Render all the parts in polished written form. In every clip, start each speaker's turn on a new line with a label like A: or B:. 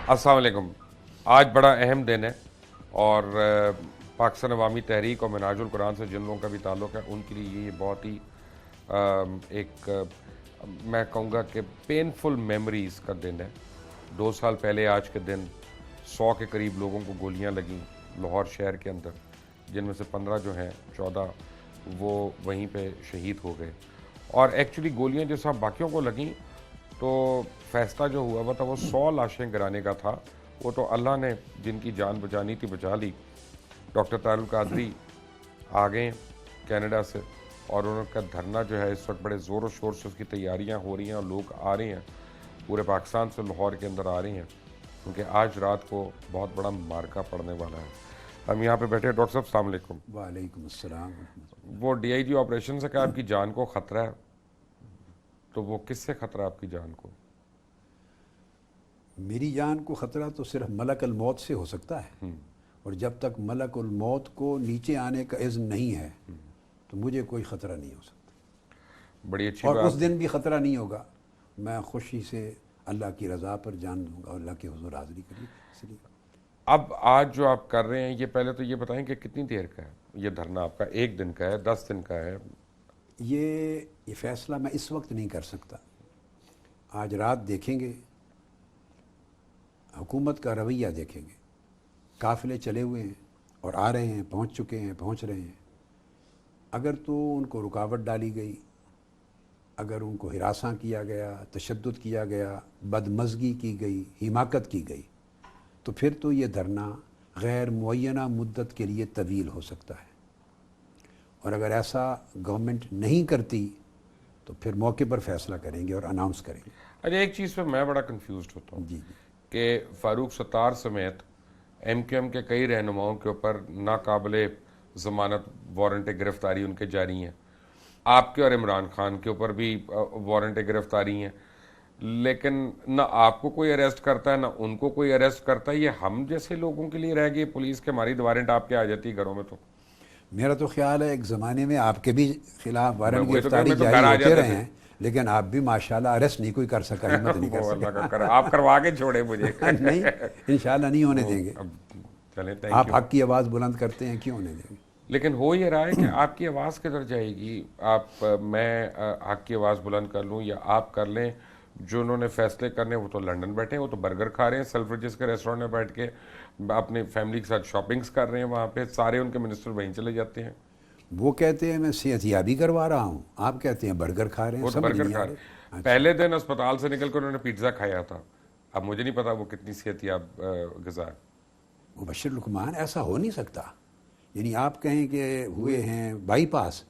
A: السلام علیکم. آج بڑا اہم دن ہے اور پاکستان عوامی تحریک اور منہاج القرآن سے جن لوگوں کا بھی تعلق ہے ان کے لیے یہ بہت ہی ایک میں کہوں گا کہ پینفل میموریز کا دن ہے. 2 سال پہلے آج کے دن 100 کے قریب لوگوں کو گولیاں لگیں لاہور شہر کے اندر، جن میں سے 15 جو ہیں 14 وہ وہیں پہ شہید ہو گئے. اور ایکچولی گولیاں جو صاحب باقیوں کو لگیں تو فیصلہ جو ہوا تھا وہ 100 لاشیں گرانے کا تھا. وہ تو اللہ نے جن کی جان بچانی تھی بچا لی. ڈاکٹر طاہر القادری آ گئے کینیڈا سے اور انہوں کا دھرنا جو ہے اس وقت بڑے زور و شور سے اس کی تیاریاں ہو رہی ہیں اور لوگ آ رہے ہیں پورے پاکستان سے لاہور کے اندر آ رہے ہیں کیونکہ آج رات کو بہت بڑا مارکا پڑنے والا ہے. ہم یہاں پہ بیٹھے. ڈاکٹر صاحب السلام علیکم.
B: وعلیکم السلام.
A: وہ ڈی آئی جی آپریشن سے کہا آپ کی جان کو خطرہ ہے، تو وہ کس سے خطرہ آپ کی جان کو؟
B: میری جان کو خطرہ تو صرف ملک الموت سے ہو سکتا ہے، اور جب تک ملک الموت کو نیچے آنے کا اذن نہیں ہے تو مجھے کوئی خطرہ نہیں ہو سکتا.
A: بڑی اچھی
B: اور
A: بات.
B: اس دن بھی خطرہ نہیں ہوگا. میں خوشی سے اللہ کی رضا پر جان دوں گا اور اللہ کے حضور حاضری کری. اس لیے
A: اب آج جو آپ کر رہے ہیں یہ پہلے تو یہ بتائیں کہ کتنی دیر کا ہے یہ دھرنا آپ کا؟ 1 دن کا ہے، 10 دن کا ہے؟
B: یہ فیصلہ میں اس وقت نہیں کر سکتا. آج رات دیکھیں گے، حکومت کا رویہ دیکھیں گے. قافلے چلے ہوئے ہیں اور آ رہے ہیں، پہنچ چکے ہیں، پہنچ رہے ہیں. اگر تو ان کو رکاوٹ ڈالی گئی، اگر ان کو ہراساں کیا گیا، تشدد کیا گیا، بدمزگی کی گئی، حماقت کی گئی، تو پھر تو یہ دھرنا غیر معینہ مدت کے لیے طویل ہو سکتا ہے. اور اگر ایسا گورنمنٹ نہیں کرتی تو پھر موقع پر فیصلہ کریں گے اور اناؤنس کریں گے.
A: اچھا، ایک چیز پہ میں بڑا کنفیوزڈ ہوتا ہوں
B: جی
A: کہ فاروق ستار سمیت ایم کیو ایم کے کئی رہنماؤں کے اوپر ناقابل ضمانت وارنٹ گرفتاری ان کے جاری ہیں. آپ کے اور عمران خان کے اوپر بھی وارنٹ گرفتاری ہیں، لیکن نہ آپ کو کوئی اریسٹ کرتا ہے نہ ان کو کوئی اریسٹ کرتا ہے. یہ ہم جیسے لوگوں کے لیے رہ گئی پولیس کے ہماری وارنٹ آپ کے آ جاتی ہے گھروں میں. تو
B: میرا تو خیال ہے ایک زمانے میں آپ کے بھی خلاف وارنٹ
A: وہی تو کہہ رہا ہوں،
B: گرفتاری
A: میں تو
B: جاری
A: گھر آ
B: ہوتے
A: جاتے
B: رہے
A: تھے.
B: ہیں، لیکن آپ بھی ماشاءاللہ اریسٹ نہیں کوئی کر سکا، ہمت نہیں کر
A: وہ اللہ
B: سکا.
A: کا کرے آپ کروا کے چھوڑے مجھے.
B: نہیں، انشاءاللہ نہیں ہونے دیں گے.
A: اب چلیں، تھینک
B: آپ
A: یو.
B: حق کی آواز بلند کرتے ہیں، کیوں ہونے دیں گے؟
A: لیکن ہو یہ رہا ہے کہ آپ کی آواز کدھر جائے گی؟ میں حق کی آواز بلند کر لوں یا آپ کر لیں؟ جو انہوں نے فیصلے کرنے وہ تو لنڈن بیٹھے ہیں، وہ تو برگر کھا رہے ہیں سیلفریجز کے ریسٹورینٹ میں بیٹھ کے، اپنی فیملی کے ساتھ شاپنگز کر رہے ہیں وہاں پہ. سارے ان کے منسٹر وہیں چلے جاتے ہیں.
B: وہ کہتے ہیں میں صحت یابی کروا رہا ہوں، آپ کہتے ہیں برگر کھا رہے ہیں.
A: وہ تو
B: سمجھ
A: برگر
B: نہیں
A: کھا
B: آ
A: رہے
B: رہے.
A: ہیں. پہلے دن اسپتال سے نکل کر انہوں نے پیزا کھایا تھا. اب مجھے نہیں پتا وہ کتنی صحت یاب غذا ہے.
B: مبشر لقمان، ایسا ہو نہیں سکتا. یعنی آپ کہیں کہ ہوئے ہیں بائی پاس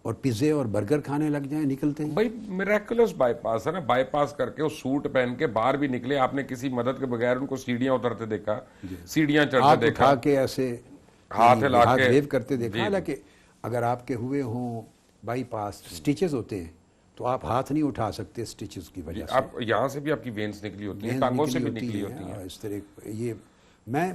B: اور پیزے اور برگر کھانے لگ جائیں نکلتے ہیں.
A: بھائی میریکولس بائی پاس ہے نا. بائی پاس کر کے وہ سوٹ پہن کے باہر بھی نکلے. آپ نے کسی مدد کے بغیر ان کو سیڑھیاں اترتے دیکھا، سیڑھیاں چڑھتے
B: ہاتھ
A: دیکھا،
B: اٹھا کے ایسے
A: ہاتھ ہلا
B: ہاتھ
A: کے.
B: ویو کرتے دیکھا.
A: جی
B: حالانکہ اگر آپ کے ہوئے ہوں بائی پاس سٹیچز ہوتے ہیں تو آپ ہاتھ نہیں اٹھا سکتے سٹیچز کی وجہ سے.
A: آپ یہاں سے بھی آپ کی وینس نکلی ہوتی ہیں،
B: وینز
A: ٹانگوں سے بھی
B: ہوتی
A: نکلی
B: ہیں
A: ہوتی ہیں.
B: اور اس طرح یہ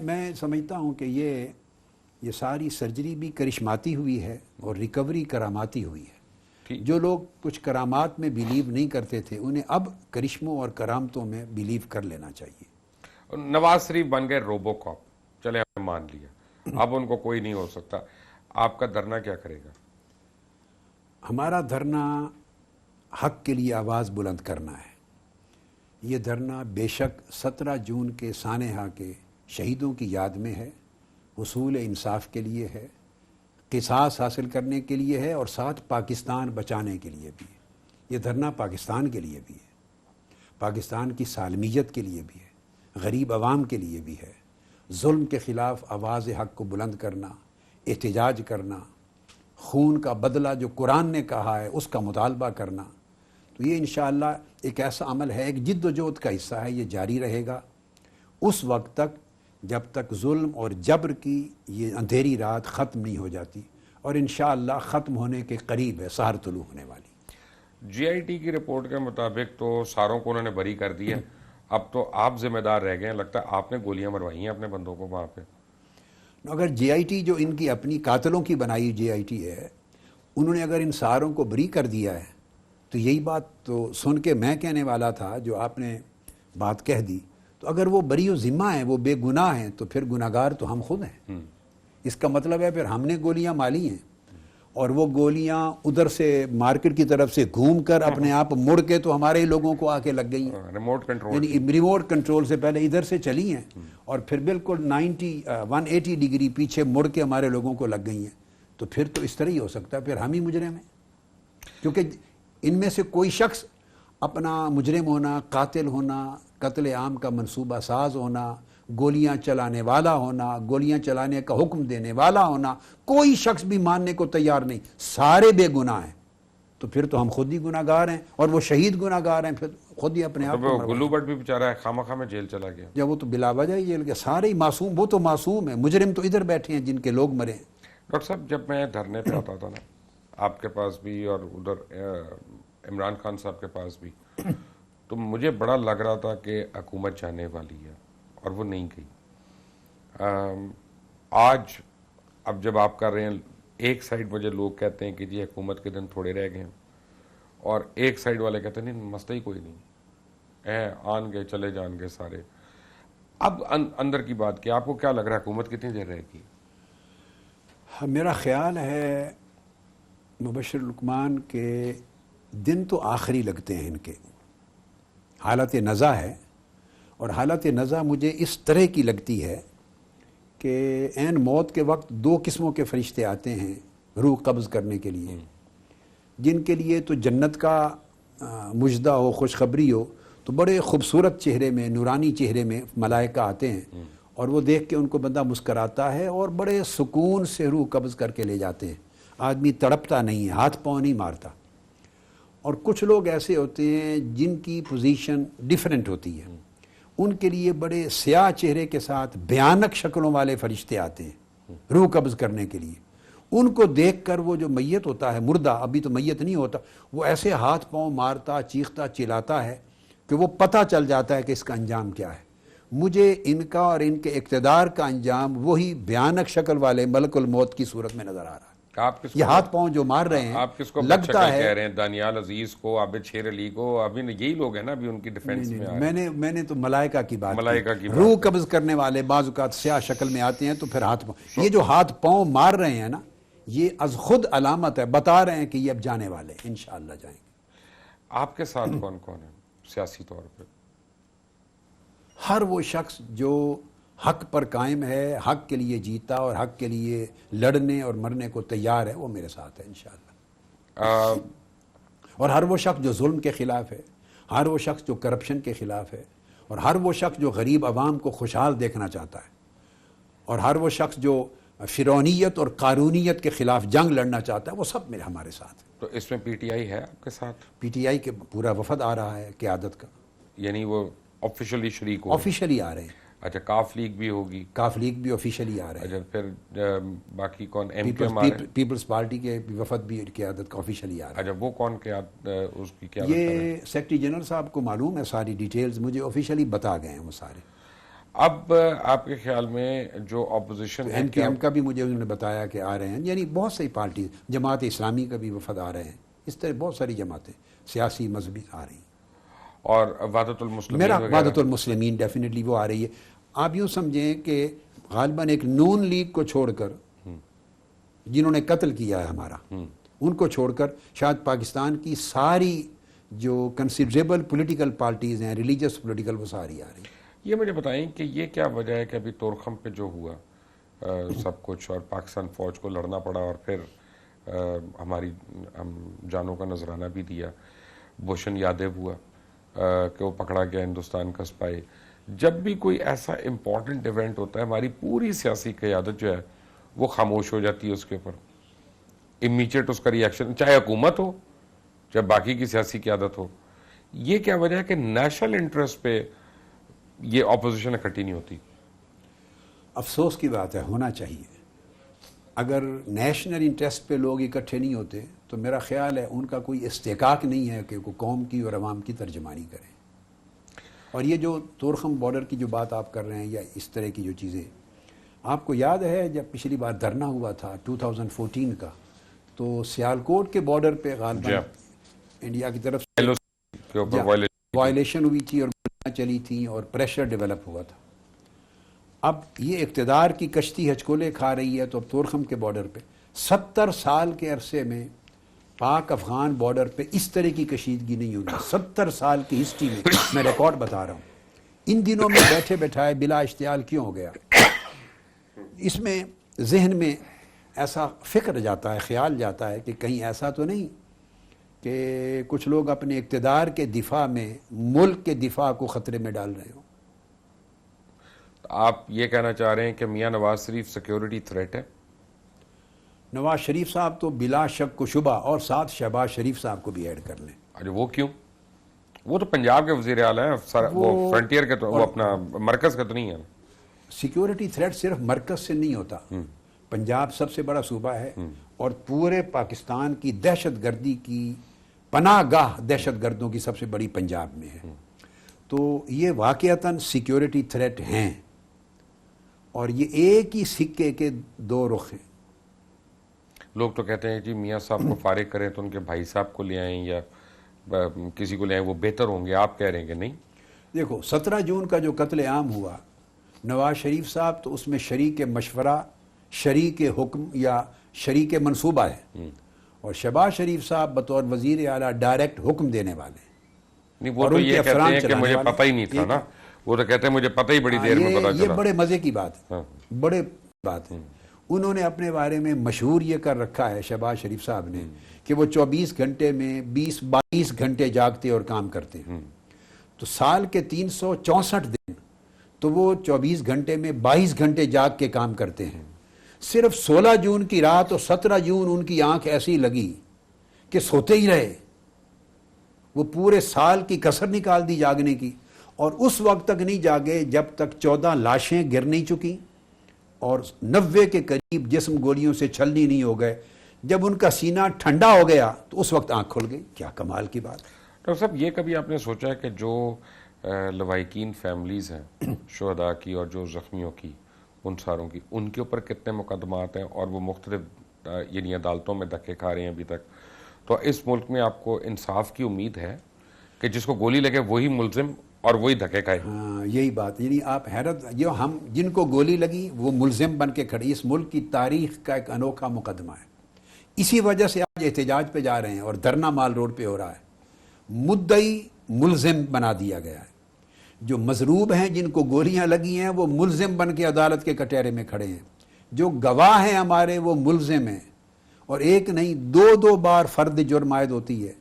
B: میں سمجھتا ہوں کہ یہ ساری سرجری بھی کرشماتی ہوئی ہے اور ریکوری کراماتی ہوئی ہے. جو لوگ کچھ کرامات میں بیلیو نہیں کرتے تھے انہیں اب کرشموں اور کرامتوں میں بیلیو کر لینا چاہیے.
A: نواز شریف بن گئے روبو کاپ. چلے ہم مان لیا، اب ان کو کوئی نہیں ہو سکتا. آپ کا دھرنا کیا کرے گا؟
B: ہمارا دھرنا حق کے لیے آواز بلند کرنا ہے. یہ دھرنا بے شک 17 جون کے سانحہ کے شہیدوں کی یاد میں ہے، حصول انصاف کے لیے ہے، قصاص حاصل کرنے کے لیے ہے، اور ساتھ پاکستان بچانے کے لیے بھی ہے. یہ دھرنا پاکستان کے لیے بھی ہے، پاکستان کی سالمیت کے لیے بھی ہے، غریب عوام کے لیے بھی ہے. ظلم کے خلاف آواز حق کو بلند کرنا، احتجاج کرنا، خون کا بدلہ جو قرآن نے کہا ہے اس کا مطالبہ کرنا. تو یہ انشاءاللہ ایک ایسا عمل ہے، ایک جد و جہد کا حصہ ہے. یہ جاری رہے گا اس وقت تک جب تک ظلم اور جبر کی یہ اندھیری رات ختم نہیں ہو جاتی، اور انشاءاللہ ختم ہونے کے قریب ہے، سحر طلوع ہونے والی.
A: جی آئی ٹی کی رپورٹ کے مطابق تو ساروں کو انہوں نے بری کر دیا. اب تو آپ ذمہ دار رہ گئے ہیں. لگتا ہے آپ نے گولیاں مروائی ہیں اپنے بندوں کو وہاں پہ.
B: اگر جے آئی ٹی جو ان کی اپنی قاتلوں کی بنائی جے آئی ٹی ہے، انہوں نے اگر ان ساروں کو بری کر دیا ہے تو یہی بات تو سن کے میں کہنے والا تھا جو آپ نے بات کہہ دی. تو اگر وہ بری و ذمہ ہیں، وہ بے گناہ ہیں، تو پھر گناہگار تو ہم خود ہیں۔ اس کا مطلب ہے پھر ہم نے گولیاں مالی ہیں، اور وہ گولیاں ادھر سے مارکیٹ کی طرف سے گھوم کر اپنے آپ مڑ کے تو ہمارے ہی لوگوں کو آ کے لگ گئی ہیں،
A: ریموٹ کنٹرول
B: یعنی ریموٹ کنٹرول سے پہلے ادھر سے چلی ہیں اور پھر بالکل 180 ڈگری پیچھے مڑ کے ہمارے لوگوں کو لگ گئی ہیں۔ تو پھر تو اس طرح ہی ہو سکتا ہے، پھر ہم ہی مجرم ہیں، کیونکہ ان میں سے کوئی شخص اپنا مجرم ہونا، قاتل ہونا، قتل عام کا منصوبہ ساز ہونا، گولیاں چلانے والا ہونا، گولیاں چلانے کا حکم دینے والا ہونا، کوئی شخص بھی ماننے کو تیار نہیں، سارے بے گناہ ہیں۔ تو پھر تو ہم خود ہی گناہ گار ہیں، اور وہ شہید گناہ گار ہیں، پھر خود ہی اپنے آپ کو
A: گلو بٹ بھی بیچارہ ہے، خواہ مخواہ میں جیل چلا گیا۔
B: جب وہ تو بلا وجہ ہی جیل کے، سارے ہی معصوم، وہ تو معصوم ہیں، مجرم تو ادھر بیٹھے ہیں جن کے لوگ مرے ہیں۔
A: ڈاکٹر صاحب جب میں دھرنے پہ آتا تھا نا، آپ کے پاس بھی اور ادھر عمران خان صاحب کے پاس بھی، تو مجھے بڑا لگ رہا تھا کہ حکومت جانے والی ہے، اور وہ نہیں گئی۔ آج اب جب آپ کر رہے ہیں، ایک سائڈ مجھے لوگ کہتے ہیں کہ جی حکومت کے دن تھوڑے رہ گئے ہیں، اور ایک سائڈ والے کہتے ہیں نہیں مسئلہ ہی کوئی نہیں، آن گئے چلے جان گے سارے۔ اب اندر کی بات کہ آپ کو کیا لگ رہا ہے حکومت کتنی دیر رہے گی؟
B: میرا خیال ہے مبشر لقمان کے دن تو آخری لگتے ہیں ان کے، حالت نزع ہے، اور حالت نزع مجھے اس طرح کی لگتی ہے کہ عین موت کے وقت دو قسموں کے فرشتے آتے ہیں روح قبض کرنے کے لیے، جن کے لیے تو جنت کا مژدہ ہو، خوشخبری ہو، تو بڑے خوبصورت چہرے میں، نورانی چہرے میں ملائکہ آتے ہیں، اور وہ دیکھ کے ان کو بندہ مسکراتا ہے اور بڑے سکون سے روح قبض کر کے لے جاتے ہیں، آدمی تڑپتا نہیں ہے، ہاتھ پاؤں نہیں مارتا۔ اور کچھ لوگ ایسے ہوتے ہیں جن کی پوزیشن ڈیفرنٹ ہوتی ہے، ان کے لیے بڑے سیاہ چہرے کے ساتھ بھیانک شکلوں والے فرشتے آتے ہیں روح قبض کرنے کے لیے۔ ان کو دیکھ کر وہ جو میت ہوتا ہے، مردہ، ابھی تو میت نہیں ہوتا، وہ ایسے ہاتھ پاؤں مارتا، چیختا چلاتا ہے کہ وہ پتہ چل جاتا ہے کہ اس کا انجام کیا ہے۔ مجھے ان کا اور ان کے اقتدار کا انجام وہی بھیانک شکل والے ملک الموت کی صورت میں نظر آ رہا ہے۔
A: آپ کس
B: یہ ہاتھ پاؤں جو مار رہے ہیں،
A: آپ کس کو
B: لگتا ہے
A: کہہ رہے ہیں؟ دانیال عزیز کو، عابد شیر علی کو، ابھی یہی لوگ ہیں نا ابھی ان کی ڈیفینس میں آ رہے ہیں۔
B: میں نے تو ملائکہ کی بات
A: ملائکہ کی بات
B: روح قبض کرنے والے بعض اوقات سیاہ شکل میں آتے ہیں، تو پھر ہاتھ پاؤں، یہ جو ہاتھ پاؤں مار رہے ہیں نا، یہ از خود علامت ہے، بتا رہے ہیں کہ یہ اب جانے والے ہیں، انشاءاللہ جائیں گے۔
A: آپ کے ساتھ کون کون ہے سیاسی طور پہ؟
B: ہر وہ شخص جو حق پر قائم ہے، حق کے لیے جیتا اور حق کے لیے لڑنے اور مرنے کو تیار ہے، وہ میرے ساتھ ہے انشاءاللہ۔ اور ہر وہ شخص جو ظلم کے خلاف ہے، ہر وہ شخص جو کرپشن کے خلاف ہے، اور ہر وہ شخص جو غریب عوام کو خوشحال دیکھنا چاہتا ہے، اور ہر وہ شخص جو فرعونیت اور قارونیت کے خلاف جنگ لڑنا چاہتا ہے، وہ سب میرے ہمارے ساتھ ہیں۔
A: تو اس میں پی ٹی آئی ہے آپ کے ساتھ؟
B: پی ٹی آئی کے پورا وفد آ رہا ہے قیادت کا،
A: یعنی وہ آفیشلی شریک ہو؟
B: آفیشلی آ رہے ہیں۔
A: اچھا، کاف لیگ بھی ہوگی؟
B: کاف لیگ بھی آفیشلی آ رہے ہیں۔
A: اچھا، پھر باقی کون؟ ایم کیو ایم آ رہے ہیں؟
B: پیپلز پارٹی کے وفد بھی قیادت کا آفیشلی آ رہا ہے۔
A: اچھا، وہ کون اس کی قیادت کر رہے ہیں؟
B: یہ سیکرٹری جنرل صاحب کو معلوم ہے، ساری ڈیٹیلز مجھے آفیشلی بتا گئے ہیں وہ سارے۔
A: اب آپ کے خیال میں جو اپوزیشن ہے،
B: ایم کیو ایم کا بھی مجھے انہوں نے بتایا کہ آ رہے ہیں، یعنی بہت سی پارٹی، جماعت اسلامی کا بھی وفد آ رہے ہیں، اس طرح بہت ساری جماعتیں سیاسی مذہبی آ رہی ہیں۔
A: اور وحدت المسلمین
B: میرا
A: وغیرہ؟
B: وحدت المسلمین ڈیفینیٹلی وہ آ رہی ہے۔ آپ یوں سمجھیں کہ غالباً ایک نون لیگ کو چھوڑ کر، جنہوں نے قتل کیا ہے ہمارا، ان کو چھوڑ کر شاید پاکستان کی ساری جو کنسیڈریبل پولیٹیکل پارٹیز ہیں، ریلیجس پولیٹیکل، وہ ساری آ رہی ہیں۔
A: یہ مجھے بتائیں کہ یہ کیا وجہ ہے کہ ابھی تورخم پہ جو ہوا سب کچھ، اور پاکستان فوج کو لڑنا پڑا، اور پھر ہماری جانوں کا نذرانہ بھی دیا، بھوشن یادو ہوا کہ وہ پکڑا گیا ہندوستان کا اسپائی۔ جب بھی کوئی ایسا امپورٹنٹ ایونٹ ہوتا ہے، ہماری پوری سیاسی قیادت جو ہے وہ خاموش ہو جاتی ہے اس کے اوپر، امیجیٹ اس کا ریئیکشن، چاہے حکومت ہو چاہے باقی کی سیاسی قیادت ہو۔ یہ کیا وجہ ہے کہ نیشنل انٹرسٹ پہ یہ اپوزیشن اکٹھی نہیں ہوتی؟
B: افسوس کی بات ہے، ہونا چاہیے۔ اگر نیشنل انٹرسٹ پہ لوگ اکٹھے نہیں ہوتے تو میرا خیال ہے ان کا کوئی استحقاق نہیں ہے کہ وہ قوم کی اور عوام کی ترجمانی کریں۔ اور یہ جو تورخم بارڈر کی جو بات آپ کر رہے ہیں، یا اس طرح کی جو چیزیں، آپ کو یاد ہے جب پچھلی بار دھرنا ہوا تھا 2014 کا، تو سیالکوٹ کے بارڈر پہ غالباً انڈیا کی طرف سے
A: کے اوپر وائلیشن
B: وائلیشن ہوئی تھی، اور چلی تھیں اور پریشر ڈیولپ ہوا تھا. اب یہ اقتدار کی کشتی ہچکولے کھا رہی ہے. تو اب تورخم کے بارڈر پہ 70 سال کے عرصے میں پاک افغان بارڈر پہ اس طرح کی کشیدگی نہیں ہوئی. 70 سال کی ہسٹری میں ریکارڈ بتا رہا ہوں. ان دنوں میں بیٹھے بیٹھائے بلا اشتعال کیوں ہو گیا؟ اس میں ذہن میں ایسا فکر جاتا ہے، خیال جاتا ہے کہ کہیں ایسا تو نہیں کہ کچھ لوگ اپنے اقتدار کے دفاع میں ملک کے دفاع کو خطرے میں ڈال رہے ہوں.
A: آپ یہ کہنا چاہ رہے ہیں کہ میاں نواز شریف سیکیورٹی تھریٹ ہے؟
B: نواز شریف صاحب تو بلا شک و شبہ، اور ساتھ شہباز شریف صاحب کو بھی ایڈ کر لیں.
A: ارے وہ کیوں؟ وہ تو پنجاب کے وزیر اعلیٰ ہیں، وہ فرنٹیئر کے تو وہ اپنا مرکز کا تو نہیں ہے.
B: سیکیورٹی تھریٹ صرف مرکز سے نہیں ہوتا. پنجاب سب سے بڑا صوبہ ہے اور پورے پاکستان کی دہشت گردی کی پناہ گاہ دہشت گردوں کی سب سے بڑی پنجاب میں ہے. تو یہ واقعتاً سیکیورٹی تھریٹ ہیں، اور یہ ایک ہی سکے کے دو رخ ہیں.
A: لوگ تو کہتے ہیں جی میاں صاحب کو فارغ کریں تو ان کے بھائی صاحب کو لے آئیں یا کسی کو لے آئیں، وہ بہتر ہوں گے. آپ کہہ رہے ہیں کہ نہیں؟
B: دیکھو 17 جون کا جو قتل عام ہوا، نواز شریف صاحب تو اس میں شریک مشورہ، شریک حکم یا شریک منصوبہ ہے، اور شہباز شریف صاحب بطور وزیر اعلیٰ ڈائریکٹ حکم دینے والے ہیں.
A: نہیں، وہ تو یہ کہتے ہیں کہ مجھے پتہ ہی نہیں تھا نا. وہ تو کہتے ہیں مجھے پتہ ہی بڑی دیر میں پتہ چلا.
B: یہ بڑے مزے کی بات ہے، بڑے بات ہے. انہوں نے اپنے بارے میں مشہور یہ کر رکھا ہے شہباز شریف صاحب نے کہ وہ 24 گھنٹے میں 20-22 گھنٹے جاگتے اور کام کرتے ہیں. تو سال کے 364 دن تو وہ 24 گھنٹے میں 22 گھنٹے جاگ کے کام کرتے ہیں. صرف 16 جون کی رات اور 17 جون ان کی آنکھ ایسی لگی کہ سوتے ہی رہے. وہ پورے سال کی کسر نکال دی جاگنے کی، اور اس وقت تک نہیں جاگے جب تک 14 لاشیں گر نہیں چکی اور 90 کے قریب جسم گولیوں سے چھلنی نہیں ہو گئے. جب ان کا سینہ ٹھنڈا ہو گیا تو اس وقت آنکھ کھل گئی. کیا کمال کی بات.
A: ڈاکٹر صاحب، یہ کبھی آپ نے سوچا ہے کہ جو لواحقین فیملیز ہیں شہداء کی اور جو زخمیوں کی، ان ساروں کی، ان کے اوپر کتنے مقدمات ہیں اور وہ مختلف یعنی عدالتوں میں دھکے کھا رہے ہیں ابھی تک؟ تو اس ملک میں آپ کو انصاف کی امید ہے کہ جس کو گولی لگے وہی ملزم اور وہی دھکے کھائے؟
B: ہاں، یہی بات. یعنی آپ حیرت، جو ہم جن کو گولی لگی وہ ملزم بن کے کھڑے. اس ملک کی تاریخ کا ایک انوکھا مقدمہ ہے. اسی وجہ سے آج احتجاج پہ جا رہے ہیں اور دھرنا مال روڈ پہ ہو رہا ہے. مدعی ملزم بنا دیا گیا ہے. جو مضروب ہیں، جن کو گولیاں لگی ہیں، وہ ملزم بن کے عدالت کے کٹہرے میں کھڑے ہیں. جو گواہ ہیں ہمارے وہ ملزم ہیں، اور ایک نہیں 2 بار فرد جرم عائد ہوتی ہے.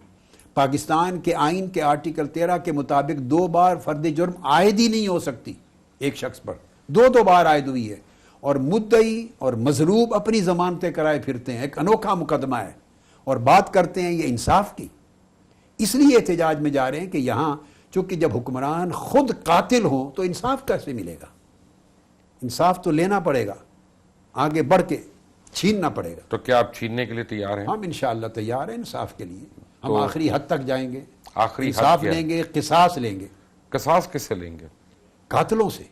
B: پاکستان کے آئین کے آرٹیکل 13 کے مطابق 2 بار فرد جرم عائد ہی نہیں ہو سکتی ایک شخص پر. 2 بار عائد ہوئی ہے، اور مدعی اور مضروب اپنی ضمانتیں کرائے پھرتے ہیں. ایک انوکھا مقدمہ ہے، اور بات کرتے ہیں یہ انصاف کی. اس لیے احتجاج میں جا رہے ہیں کہ یہاں چونکہ جب حکمران خود قاتل ہوں تو انصاف کیسے ملے گا؟ انصاف تو لینا پڑے گا، آگے بڑھ کے چھیننا پڑے گا.
A: تو کیا آپ چھیننے کے لیے تیار ہیں؟
B: ہم انشاءاللہ تیار ہیں انصاف کے لیے. ہم آخری حد تک جائیں گے،
A: آخری
B: انصاف لیں گے، قصاص لیں گے.
A: قصاص کس سے لیں گے؟
B: قاتلوں سے.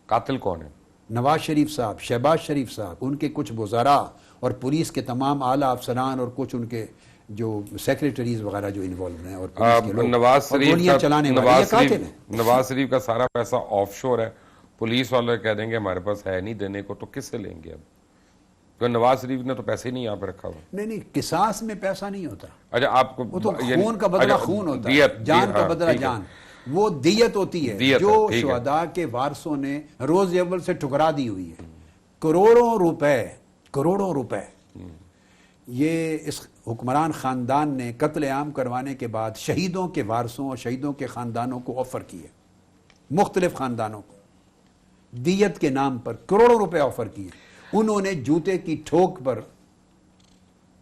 A: قاتل کون ہے؟
B: نواز شریف صاحب، شہباز شریف صاحب، ان کے کچھ وزراء اور پولیس کے تمام اعلیٰ افسران اور کچھ ان کے جو سیکریٹریز وغیرہ جو انوالو ہیں، اور پولیس کے لوگ
A: نواز
B: اور گولیاں چلانے والے، یہ قاتل ہیں.
A: نواز شریف کا سارا پیسہ آف شور ہے. پولیس والے کہہ دیں گے ہمارے پاس ہے نہیں دینے کو، تو کس سے لیں گے اب؟ کیونکہ نواز شریف نے تو پیسے ہی نہیں یہاں پہ رکھا ہوا.
B: نہیں، قصاص میں پیسہ نہیں ہوتا.
A: اچھا، آپ کو
B: وہ تو خون کا بدلہ خون ہوتا ہے، جان کا بدلہ جان. وہ دیت ہوتی ہے جو شہداء کے وارثوں نے روز اول سے ٹھکرا دی ہوئی ہے. کروڑوں روپے یہ اس حکمران خاندان نے قتل عام کروانے کے بعد شہیدوں کے وارثوں اور شہیدوں کے خاندانوں کو آفر کیے. مختلف خاندانوں کو دیت کے نام پر کروڑوں روپے آفر کیے. انہوں نے جوتے کی ٹھوک پر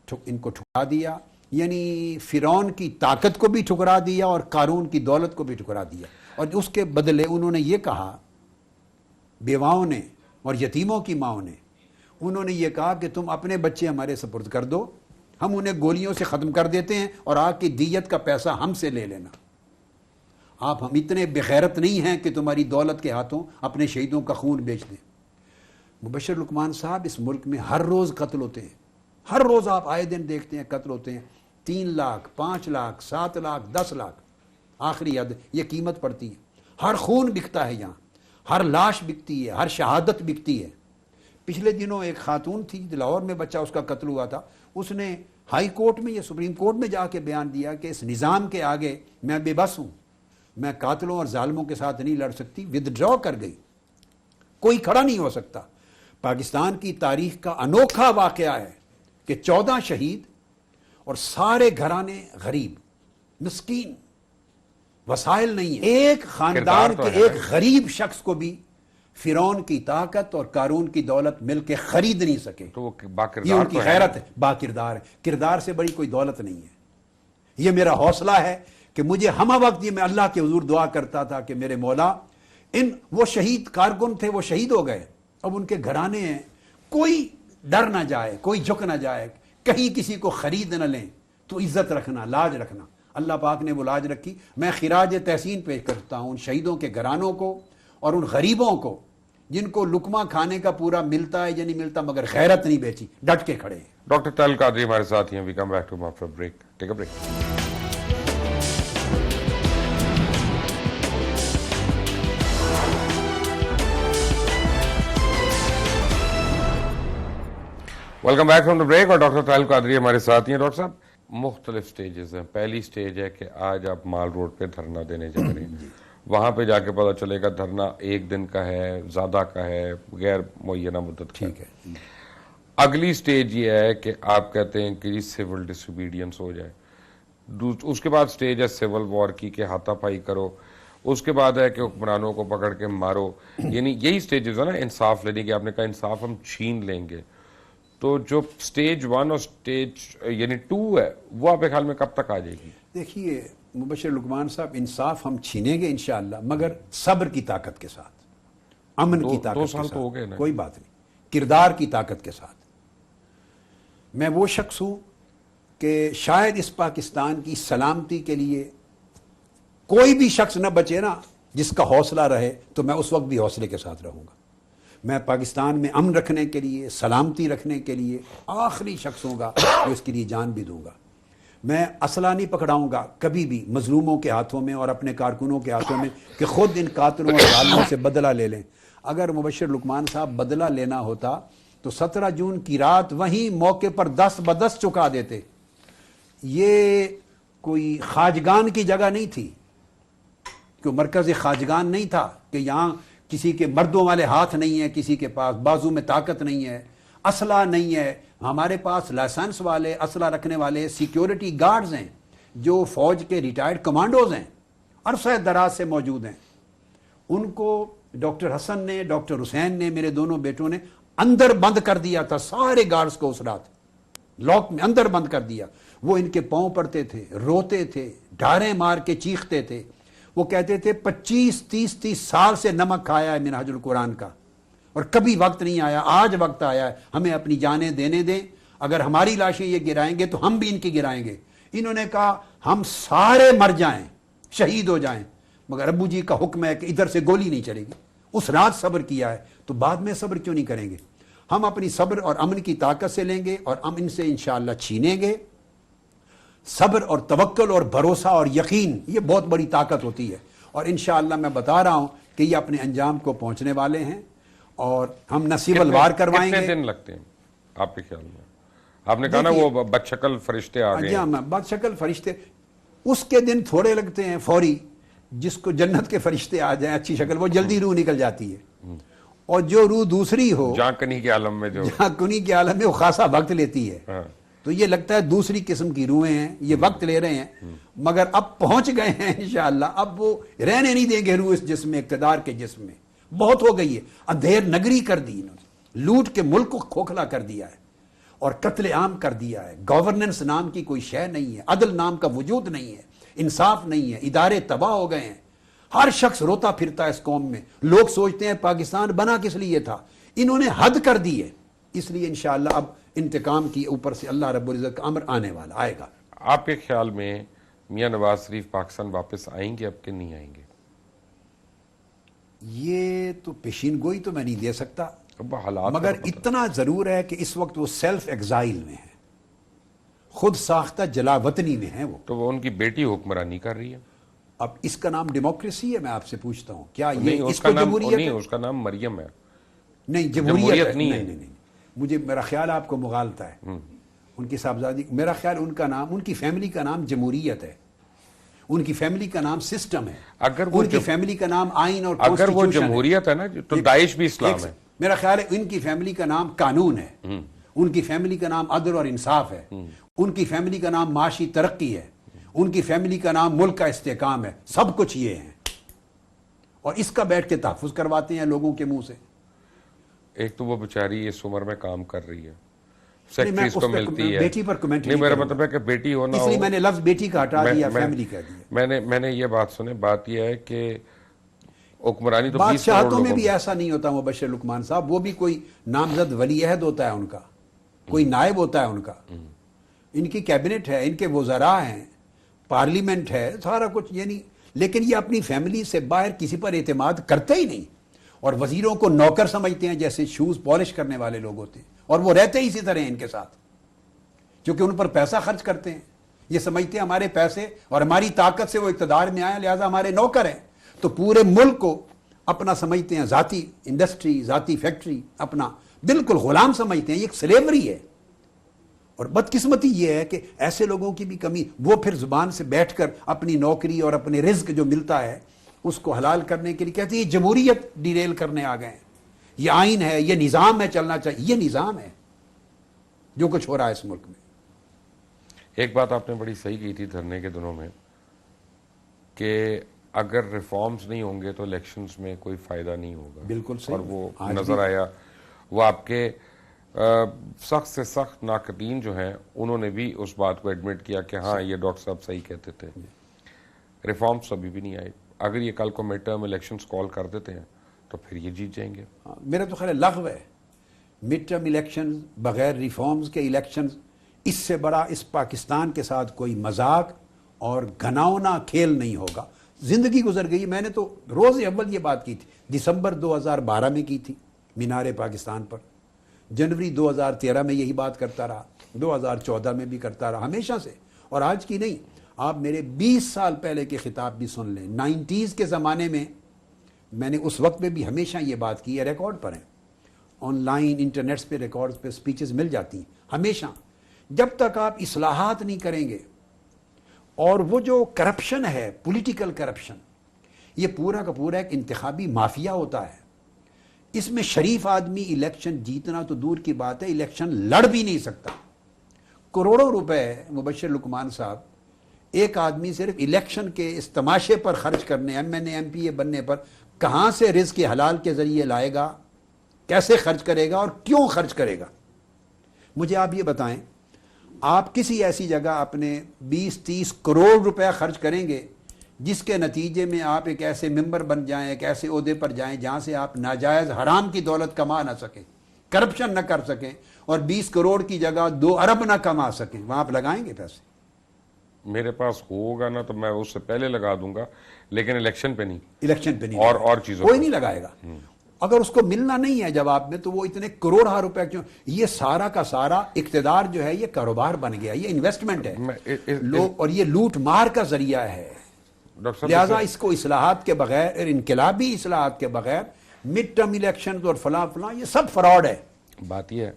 B: ان کو ٹھکرا دیا. یعنی فرعون کی طاقت کو بھی ٹھکرا دیا اور قارون کی دولت کو بھی ٹھکرا دیا. اور اس کے بدلے انہوں نے یہ کہا، بیواؤں نے اور یتیموں کی ماؤں نے، انہوں نے یہ کہا کہ تم اپنے بچے ہمارے سپرد کر دو، ہم انہیں گولیوں سے ختم کر دیتے ہیں اور آگ کی دیت کا پیسہ ہم سے لے لینا. ہم اتنے بغیرت نہیں ہیں کہ تمہاری دولت کے ہاتھوں اپنے شہیدوں کا خون بیچ دیں. مبشر لقمان صاحب، اس ملک میں ہر روز قتل ہوتے ہیں. ہر روز آپ آئے دن دیکھتے ہیں قتل ہوتے ہیں. 3 لاکھ، 5 لاکھ، 7 لاکھ، 10 لاکھ، آخری حد یہ قیمت پڑتی ہے. ہر خون بکتا ہے یہاں، ہر لاش بکتی ہے، ہر شہادت بکتی ہے۔ پچھلے دنوں ایک خاتون تھی لاہور میں، بچہ اس کا قتل ہوا تھا، اس نے ہائی کورٹ میں یا سپریم کورٹ میں جا کے بیان دیا کہ اس نظام کے آگے میں بے بس ہوں، میں قاتلوں اور ظالموں کے ساتھ نہیں لڑ سکتی، ودڈرا کر گئی، کوئی کھڑا نہیں ہو سکتا۔ پاکستان کی تاریخ کا انوکھا واقعہ ہے کہ 14 شہید اور سارے گھرانے غریب مسکین، وسائل نہیں ہیں، ایک خاندان کے ایک غریب شخص کو بھی فرعون کی طاقت اور قارون کی دولت مل کے خرید نہیں سکے۔
A: تو وہ
B: یہ
A: باکردار
B: ان کی غیرت ہے، با کردار ہے، کردار سے بڑی کوئی دولت نہیں ہے۔ یہ میرا حوصلہ ہے کہ مجھے ہمہ وقت یہ میں اللہ کے حضور دعا کرتا تھا کہ میرے مولا، وہ شہید کارکن تھے، وہ شہید ہو گئے، اب ان کے گھرانے ہیں، کوئی ڈر نہ جائے، کوئی جھک نہ جائے، کہیں کسی کو خرید نہ لیں، تو عزت رکھنا، لاج رکھنا۔ اللہ پاک نے وہ لاج رکھی۔ میں خراج تحسین پیش کرتا ہوں ان شہیدوں کے گھرانوں کو اور ان غریبوں کو جن کو لقمہ کھانے کا پورا ملتا ہے یا نہیں ملتا، مگر غیرت نہیں بیچی، ڈٹ کے کھڑے ہیں۔
A: ڈاکٹر طاہر قادری ہمارے ساتھ ہیں، we come back to after break, take a break. Welcome back from the break, اور ڈاکٹر طاہر قادری ہمارے ساتھ ہیں۔ ڈاکٹر صاحب، مختلف سٹیجز ہیں۔ پہلی سٹیج ہے کہ آج آپ مال روڈ پہ دھرنا دینے جا رہے ہیں، وہاں پہ جا کے پتہ چلے گا دھرنا 1 دن کا ہے، زیادہ کا ہے، غیر معینہ مدت کا۔
B: ٹھیک ہے۔
A: اگلی سٹیج یہ ہے کہ آپ کہتے ہیں کہ سول ڈس اوبیڈینس ہو جائے، اس کے بعد سٹیج ہے سول وار کی کہ ہاتھا پائی کرو، اس کے بعد ہے کہ حکمرانوں کو پکڑ کے مارو، یعنی یہی سٹیجز ہے نا انصاف لینے کی۔ آپ نے کہا انصاف ہم چھین لیں گے، تو جو سٹیج 1 اور سٹیج یعنی 2 ہے، وہ آپ کے خیال میں کب تک آ جائے گی؟
B: دیکھیے مبشر لقمان صاحب، انصاف ہم چھینیں گے انشاءاللہ، مگر صبر کی طاقت کے ساتھ، امن کی طاقت
A: 2
B: کے
A: سال تو ہو گئے
B: ساتھ،
A: نا۔
B: کوئی بات نہیں، کردار کی طاقت کے ساتھ۔ میں وہ شخص ہوں کہ شاید اس پاکستان کی سلامتی کے لیے کوئی بھی شخص نہ بچے نا جس کا حوصلہ رہے، تو میں اس وقت بھی حوصلے کے ساتھ رہوں گا۔ میں پاکستان میں امن رکھنے کے لیے، سلامتی رکھنے کے لیے آخری شخص ہوں گا جو اس کے لیے جان بھی دوں گا۔ میں اسلحہ نہیں پکڑاؤں گا کبھی بھی مظلوموں کے ہاتھوں میں اور اپنے کارکنوں کے ہاتھوں میں کہ خود ان قاتلوں اور ظالموں سے بدلہ لے لیں۔ اگر مبشر لقمان صاحب بدلہ لینا ہوتا تو 17 جون کی رات وہیں موقع پر 10 بدس چکا دیتے۔ یہ کوئی خواجگان کی جگہ نہیں تھی، کوئی مرکز خواجگان نہیں تھا کہ یہاں کسی کے مردوں والے ہاتھ نہیں ہیں، کسی کے پاس بازو میں طاقت نہیں ہے، اسلحہ نہیں ہے۔ ہمارے پاس لائسنس والے اسلحہ رکھنے والے سیکیورٹی گارڈز ہیں جو فوج کے ریٹائرڈ کمانڈوز ہیں، عرصہ دراز سے موجود ہیں۔ ان کو ڈاکٹر حسن نے، ڈاکٹر حسین نے، میرے دونوں بیٹوں نے اندر بند کر دیا تھا، سارے گارڈز کو اس رات لاک میں اندر بند کر دیا۔ وہ ان کے پاؤں پڑتے تھے، روتے تھے، ڈھاریں مار کے چیختے تھے۔ وہ کہتے تھے 25-30 سال سے نمک کھایا ہے منہاج القرآن کا، اور کبھی وقت نہیں آیا، آج وقت آیا ہے، ہمیں اپنی جانیں دینے دیں، اگر ہماری لاشیں یہ گرائیں گے تو ہم بھی ان کی گرائیں گے۔ انہوں نے کہا ہم سارے مر جائیں، شہید ہو جائیں، مگر ابو جی کا حکم ہے کہ ادھر سے گولی نہیں چلے گی۔ اس رات صبر کیا ہے، تو بعد میں صبر کیوں نہیں کریں گے؟ ہم اپنی صبر اور امن کی طاقت سے لیں گے اور امن سے انشاءاللہ چھینیں گے۔ صبر اور توکل اور بھروسہ اور یقین، یہ بہت بڑی طاقت ہوتی ہے، اور انشاءاللہ میں بتا رہا ہوں کہ یہ اپنے انجام کو پہنچنے والے ہیں، اور ہم نہ سول وار کروائیں گے۔
A: کتنے دن لگتے ہیں آپ کے خیال میں؟ آپ نے کہا نا وہ بدشکل فرشتے آ گئے ہیں۔
B: بدشکل فرشتے اس کے دن تھوڑے لگتے ہیں، فوری جس کو جنت کے فرشتے آ جائیں اچھی شکل، وہ جلدی روح نکل جاتی ہے، اور جو روح دوسری ہو
A: جہاں کنی کے عالم میں، جو
B: جہاں کنی کے عالم میں، وہ خاصا وقت لیتی ہے، تو یہ لگتا ہے دوسری قسم کی روحیں ہیں، یہ وقت لے رہے ہیں، مگر اب پہنچ گئے ہیں انشاءاللہ۔ اب وہ رہنے نہیں دیں گے روح اس جسم میں، اقتدار کے جسم میں، بہت ہو گئی ہے، اندھیر نگری کر دی انہوں نے، لوٹ کے ملک کو کھوکھلا کر دیا ہے اور قتل عام کر دیا ہے۔ گورننس نام کی کوئی شے نہیں ہے، عدل نام کا وجود نہیں ہے، انصاف نہیں ہے، ادارے تباہ ہو گئے ہیں، ہر شخص روتا پھرتا ہے اس قوم میں۔ لوگ سوچتے ہیں پاکستان بنا کس لیے تھا، انہوں نے حد کر دی ہے، اس لیے انشاءاللہ اب انتقام کی اوپر سے اللہ رب العزت کا امر آنے والا آئے گا۔
A: آپ کے خیال میں میاں نواز شریف پاکستان واپس آئیں گے اب کہ نہیں آئیں گے؟
B: یہ تو پیشین گوئی تو میں نہیں دے سکتا،
A: حالات
B: مگر اتنا ضرور ہے کہ اس وقت وہ سیلف ایگزائل میں ہے، خود ساختہ جلا وطنی میں ہے وہ۔
A: تو وہ ان کی بیٹی حکمرانی کر رہی ہے۔
B: اب اس کا نام ڈیموکریسی ہے؟ میں آپ سے پوچھتا ہوں کیا
A: نہیں،
B: یہ
A: اس
B: اس
A: کا
B: کو
A: نام
B: جمہوریت
A: نہیں،
B: ہے؟
A: اس کا نام مریم ہے.
B: نہیں،
A: جمہوریت
B: ہے.
A: نہیں ہے.
B: نہیں، مجھے میرا خیال آپ کو مغالطہ ہے. ان کی صاحبزادی، میرا خیال ان کا نام، ان کی فیملی کا نام جمہوریت ہے. ان کی فیملی کا نام سسٹم ہے.
A: اگر وہ
B: ان کی فیملی کا نام آئین اور
A: اگر وہ
B: کانسٹیٹیوشن ہے.
A: جمہوریت ہے نا تو داعش بھی اسلام ہے.
B: میرا خیال ہے ان کی فیملی کا نام قانون ہے. ان کی فیملی کا نام عدل اور انصاف ہے. ان کی فیملی کا نام معاشی ترقی ہے. ان کی فیملی کا نام ملک کا استحکام ہے. سب کچھ یہ ہیں، اور اس کا بیٹھ کے تحفظ کرواتے ہیں لوگوں کے منہ سے.
A: ایک تو وہ بیچاری اس عمر میں کام کر رہی ہے،
B: نہیں، میں
A: سیکٹریز
B: اس
A: کو
B: پہ
A: ملتی ہے.
B: بیٹی پر کمنٹ
A: نہیں،
B: نہیں
A: میرا
B: کروں
A: مطلب ہے کہ بیٹی ہونا
B: اس لیے
A: ہو.
B: میں نے لفظ بیٹی کا ہٹا دیا، فیملی کہہ دیا.
A: میں نے یہ بات سنے، بات یہ ہے کہ حکمرانی تو 20 کروڑ
B: بادشاہتوں میں
A: لوگوں
B: بھی ایسا نہیں ہوتا مبشر لقمان صاحب. وہ بھی کوئی نامزد ولی عہد ہوتا ہے ان کا، کوئی نائب ہوتا ہے ان کا. ان کی کیبنٹ ہے، ان کے وزراء ہیں، پارلیمنٹ ہے، سارا کچھ. یعنی لیکن یہ اپنی فیملی سے باہر کسی پر اعتماد کرتے ہی نہیں، اور وزیروں کو نوکر سمجھتے ہیں جیسے شوز پالش کرنے والے لوگ ہوتے ہیں. اور وہ رہتے ہی اسی طرح ہیں ان کے ساتھ، کیونکہ ان پر پیسہ خرچ کرتے ہیں. یہ سمجھتے ہیں ہمارے پیسے اور ہماری طاقت سے وہ اقتدار میں آئے، لہذا ہمارے نوکر ہیں. تو پورے ملک کو اپنا سمجھتے ہیں، ذاتی انڈسٹری، ذاتی فیکٹری، اپنا بالکل غلام سمجھتے ہیں. یہ ایک سلیوری ہے. اور بدقسمتی یہ ہے کہ ایسے لوگوں کی بھی کمی، وہ پھر زبان سے بیٹھ کر اپنی نوکری اور اپنے رزق جو ملتا ہے اس کو حلال کرنے کے لیے کہتے ہیں یہ جمہوریت ڈیریل کرنے آ گئے ہیں، یہ آئین ہے، یہ نظام ہے، چلنا چاہیے. یہ نظام ہے جو کچھ ہو رہا ہے اس ملک میں.
A: ایک بات آپ نے بڑی صحیح کی تھی دھرنے کے دنوں میں کہ اگر ریفارمز نہیں ہوں گے تو الیکشنز میں کوئی فائدہ نہیں ہوگا.
B: بالکل صحیح.
A: اور وہ نظر آیا. وہ آپ کے سخت سے سخت ناقدین جو ہیں انہوں نے بھی اس بات کو ایڈمٹ کیا کہ ہاں یہ ڈاکٹر صاحب صحیح کہتے تھے. ریفارمز ابھی بھی نہیں آئے. اگر یہ کل کو مڈ ٹرم الیکشنز کال کر دیتے ہیں تو پھر یہ جیت جائیں گے.
B: میرا تو خیال ہے لغو ہے مڈ ٹرم الیکشنز، بغیر ریفارمز کے الیکشنز. اس سے بڑا اس پاکستان کے ساتھ کوئی مذاق اور گھناؤنا کھیل نہیں ہوگا. زندگی گزر گئی. میں نے تو روز اول یہ بات کی تھی، دسمبر 2012 میں کی تھی مینار پاکستان پر، جنوری 2013 میں یہی بات کرتا رہا، 2014 میں بھی کرتا رہا، ہمیشہ سے. اور آج کی نہیں، آپ میرے 20 سال پہلے کے خطاب بھی سن لیں. 90s کے زمانے میں میں نے اس وقت میں بھی ہمیشہ یہ بات کی ہے، ریکارڈ پر ہیں، آن لائن انٹرنیٹس پہ ریکارڈز پہ سپیچز مل جاتی ہیں. ہمیشہ جب تک آپ اصلاحات نہیں کریں گے، اور وہ جو کرپشن ہے، پولیٹیکل کرپشن، یہ پورا کا پورا ایک انتخابی مافیا ہوتا ہے. اس میں شریف آدمی الیکشن جیتنا تو دور کی بات ہے، الیکشن لڑ بھی نہیں سکتا. کروڑوں روپے مبشر لقمان صاحب ایک آدمی صرف الیکشن کے اس تماشے پر خرچ کرنے، M N A M P A بننے پر، کہاں سے رزق حلال کے ذریعے لائے گا، کیسے خرچ کرے گا اور کیوں خرچ کرے گا؟ مجھے آپ یہ بتائیں، آپ کسی ایسی جگہ اپنے 20-30 کروڑ روپے خرچ کریں گے جس کے نتیجے میں آپ ایک ایسے ممبر بن جائیں، ایک ایسے عہدے پر جائیں جہاں سے آپ ناجائز حرام کی دولت کما نہ سکیں، کرپشن نہ کر سکیں، اور 20 کروڑ کی جگہ 2 ارب نہ کما سکیں، وہاں آپ لگائیں گے پیسے؟
A: میرے پاس ہوگا نا تو میں اس سے پہلے لگا دوں گا، لیکن الیکشن پہ نہیں.
B: الیکشن پہ نہیں،
A: اور چیزوں
B: کوئی نہیں لگائے گا. اگر اس کو ملنا نہیں ہے جواب میں تو وہ اتنے کروڑ روپے کیوں؟ یہ سارا کا سارا اقتدار جو ہے یہ کاروبار بن گیا، یہ انویسٹمنٹ ہے لوگ، اور یہ لوٹ مار کا ذریعہ ہے. لہذا اس کو اصلاحات کے بغیر، انقلابی اصلاحات کے بغیر مڈ ٹرم الیکشن اور فلاں فلاں یہ سب فراڈ ہے.
A: بات یہ ہے،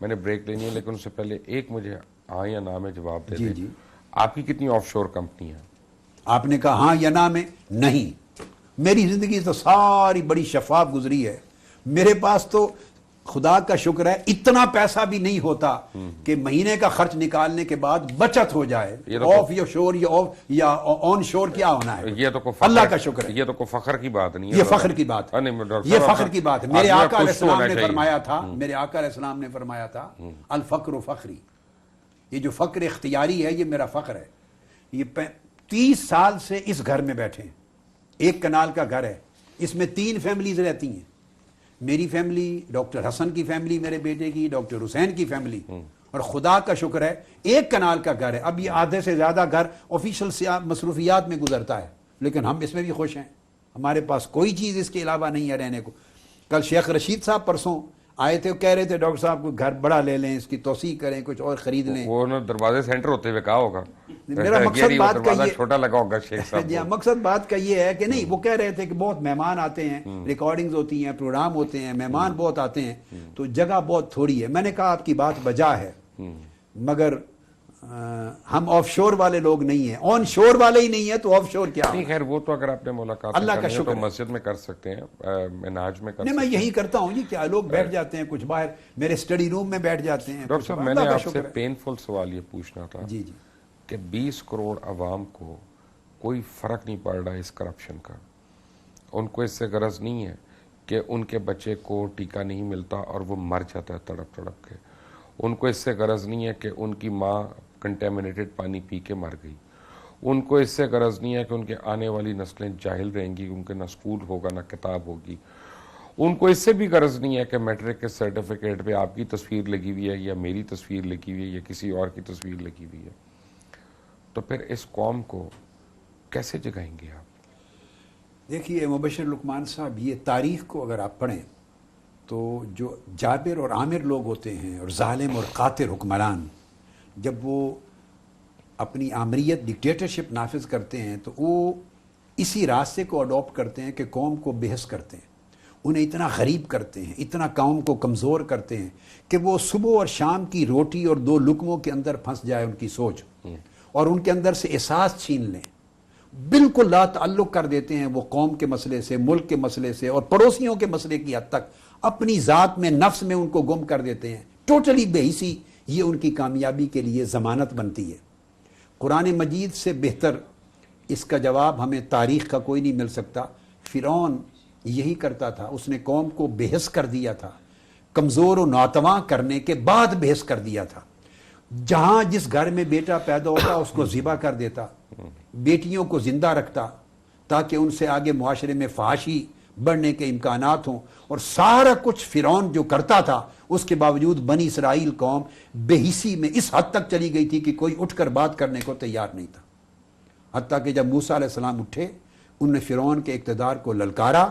A: میں نے بریک لینی ہے لیکن اس سے پہلے ایک مجھے ہاں یا نہ میں جواب دے دیں. آپ کی کتنی آف شور کمپنی ہیں؟
B: آپ نے کہا ہاں یا نہ میں نہیں. میری زندگی تو ساری بڑی شفاف گزری ہے. میرے پاس تو خدا کا شکر ہے اتنا پیسہ بھی نہیں ہوتا کہ مہینے کا خرچ نکالنے کے بعد بچت ہو جائے. آف یا شور یا آن شور کیا ہونا ہے؟
A: یہ تو
B: اللہ کا شکر ہے.
A: یہ تو کوئی فخر کی بات نہیں ہے.
B: یہ فخر کی بات ہے، یہ فخر کی بات ہے. میرے آقا علیہ السلام نے فرمایا تھا، میرے آقا علیہ السلام نے فرمایا تھا الفقر فخری. یہ جو فقر اختیاری ہے یہ میرا فخر ہے. یہ 30 سال سے اس گھر میں بیٹھے ہیں. ایک کنال کا گھر ہے، اس میں 3 فیملیز رہتی ہیں. میری فیملی، ڈاکٹر حسن کی فیملی میرے بیٹے کی، ڈاکٹر حسین کی فیملی، اور خدا کا شکر ہے ایک کنال کا گھر ہے. اب یہ آدھے سے زیادہ گھر آفیشل مصروفیات میں گزرتا ہے، لیکن ہم اس میں بھی خوش ہیں. ہمارے پاس کوئی چیز اس کے علاوہ نہیں ہے رہنے کو. کل شیخ رشید صاحب پرسوں آئے تھے, وہ کہہ رہے تھے ڈاکٹر صاحب کو گھر بڑا لے لیں, اس کی توسیع کریں, کچھ اور خرید لیں.
A: وہ انہوں نے دروازے سینٹر ہوتے ہوئے کہا ہوگا,
B: میرا مقصد بات کا
A: دروازہ
B: یہ
A: چھوٹا لگا ہوگا شیخ صاحب
B: جی ہاں, مقصد بات کا یہ ہے کہ نہیں, وہ کہہ رہے تھے کہ بہت مہمان آتے ہیں, ریکارڈنگز ہوتی ہیں, پروگرام ہوتے ہیں, مہمان بہت آتے ہیں, تو جگہ بہت تھوڑی ہے. میں نے کہا آپ کی بات بجا ہے, مگر ہم آف شور والے لوگ نہیں ہیں, آن شور والے ہی نہیں ہیں, تو آف شور کیا؟
A: نہیں خیر, وہ تو اگر آپ نے ملاقات
B: اللہ کا
A: کرنی ہے
B: شکر
A: تو
B: ہے.
A: مسجد میں کر سکتے ہیں, مناج میں کر
B: نہیں, میں
A: سکتے ہیں.
B: یہی کرتا ہوں جی, کیا لوگ بیٹھ جاتے ہیں, کچھ باہر میرے اسٹڈی روم میں بیٹھ جاتے ہیں.
A: ڈاکٹر صاحب, میں نے آپ سے پینفل سوال یہ پوچھنا تھا
B: جی جی
A: کہ 20 کروڑ عوام کو کوئی فرق نہیں پڑ رہا اس کرپشن کا. ان کو اس سے غرض نہیں ہے کہ ان کے بچے کو ٹیکہ نہیں ملتا اور وہ مر جاتا ہے تڑپ تڑپ کے. ان کو اس سے غرض نہیں ہے کہ ان کی ماں کنٹیمنیٹڈ پانی پی کے مر گئی. ان کو اس سے غرض نہیں ہے کہ ان کے آنے والی نسلیں جاہل رہیں گی, ان کے نہ اسکول ہوگا نہ کتاب ہوگی. ان کو اس سے بھی غرض نہیں ہے کہ میٹرک کے سرٹیفکیٹ پہ آپ کی تصویر لگی ہوئی ہے یا میری تصویر لگی ہوئی ہے یا کسی اور کی تصویر لگی ہوئی ہے. تو پھر اس قوم کو کیسے جگائیں گے آپ؟
B: دیکھیے مبشر لقمان صاحب, یہ تاریخ کو اگر آپ پڑھیں تو جو جابر اور عامر لوگ ہوتے ہیں اور ظالم اور قاتل حکمران, جب وہ اپنی آمریت ڈکٹیٹرشپ نافذ کرتے ہیں تو وہ اسی راستے کو اڈاپٹ کرتے ہیں کہ قوم کو بحث کرتے ہیں, انہیں اتنا غریب کرتے ہیں, اتنا قوم کو کمزور کرتے ہیں کہ وہ صبح اور شام کی روٹی اور 2 لقموں کے اندر پھنس جائے ان کی سوچ, اور ان کے اندر سے احساس چھین لیں. بالکل لا تعلق کر دیتے ہیں وہ قوم کے مسئلے سے, ملک کے مسئلے سے, اور پڑوسیوں کے مسئلے کی حد تک اپنی ذات میں, نفس میں ان کو گم کر دیتے ہیں. ٹوٹلی بے حسی, یہ ان کی کامیابی کے لیے ضمانت بنتی ہے. قرآن مجید سے بہتر اس کا جواب ہمیں تاریخ کا کوئی نہیں مل سکتا. فرعون یہی کرتا تھا, اس نے قوم کو بحث کر دیا تھا, کمزور و ناتواں کرنے کے بعد بحث کر دیا تھا. جہاں جس گھر میں بیٹا پیدا ہوتا اس کو ذبح کر دیتا, بیٹیوں کو زندہ رکھتا تاکہ ان سے آگے معاشرے میں فحاشی بڑھنے کے امکانات ہوں, اور سارا کچھ فرعون جو کرتا تھا اس کے باوجود بنی اسرائیل قوم بے حسی میں اس حد تک چلی گئی تھی کہ کوئی اٹھ کر بات کرنے کو تیار نہیں تھا. حتیٰ کہ جب موسیٰ علیہ السلام اٹھے, انہوں نے فرعون کے اقتدار کو للکارا,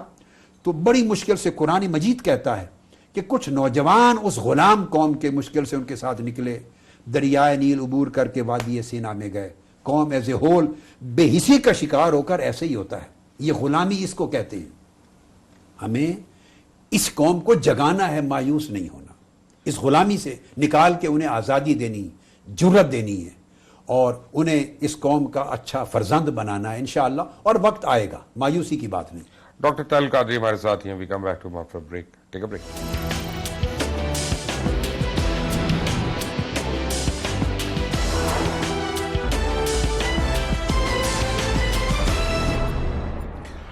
B: تو بڑی مشکل سے قرآن مجید کہتا ہے کہ کچھ نوجوان اس غلام قوم کے مشکل سے ان کے ساتھ نکلے, دریائے نیل عبور کر کے وادی سینا میں گئے. قوم ایز اے ہول بے حسی کا شکار ہو کر ایسے ہی ہوتا ہے. یہ غلامی اس کو کہتے ہیں. ہمیں اس قوم کو جگانا ہے, مایوس نہیں ہونا, اس غلامی سے نکال کے انہیں آزادی دینی, جرأت دینی ہے, اور انہیں اس قوم کا اچھا فرزند بنانا ہے انشاءاللہ, اور وقت آئے گا, مایوسی کی بات نہیں.
A: ڈاکٹر طاہر القادری ہمارے ساتھ ہیں. We come back to after break. Take a break.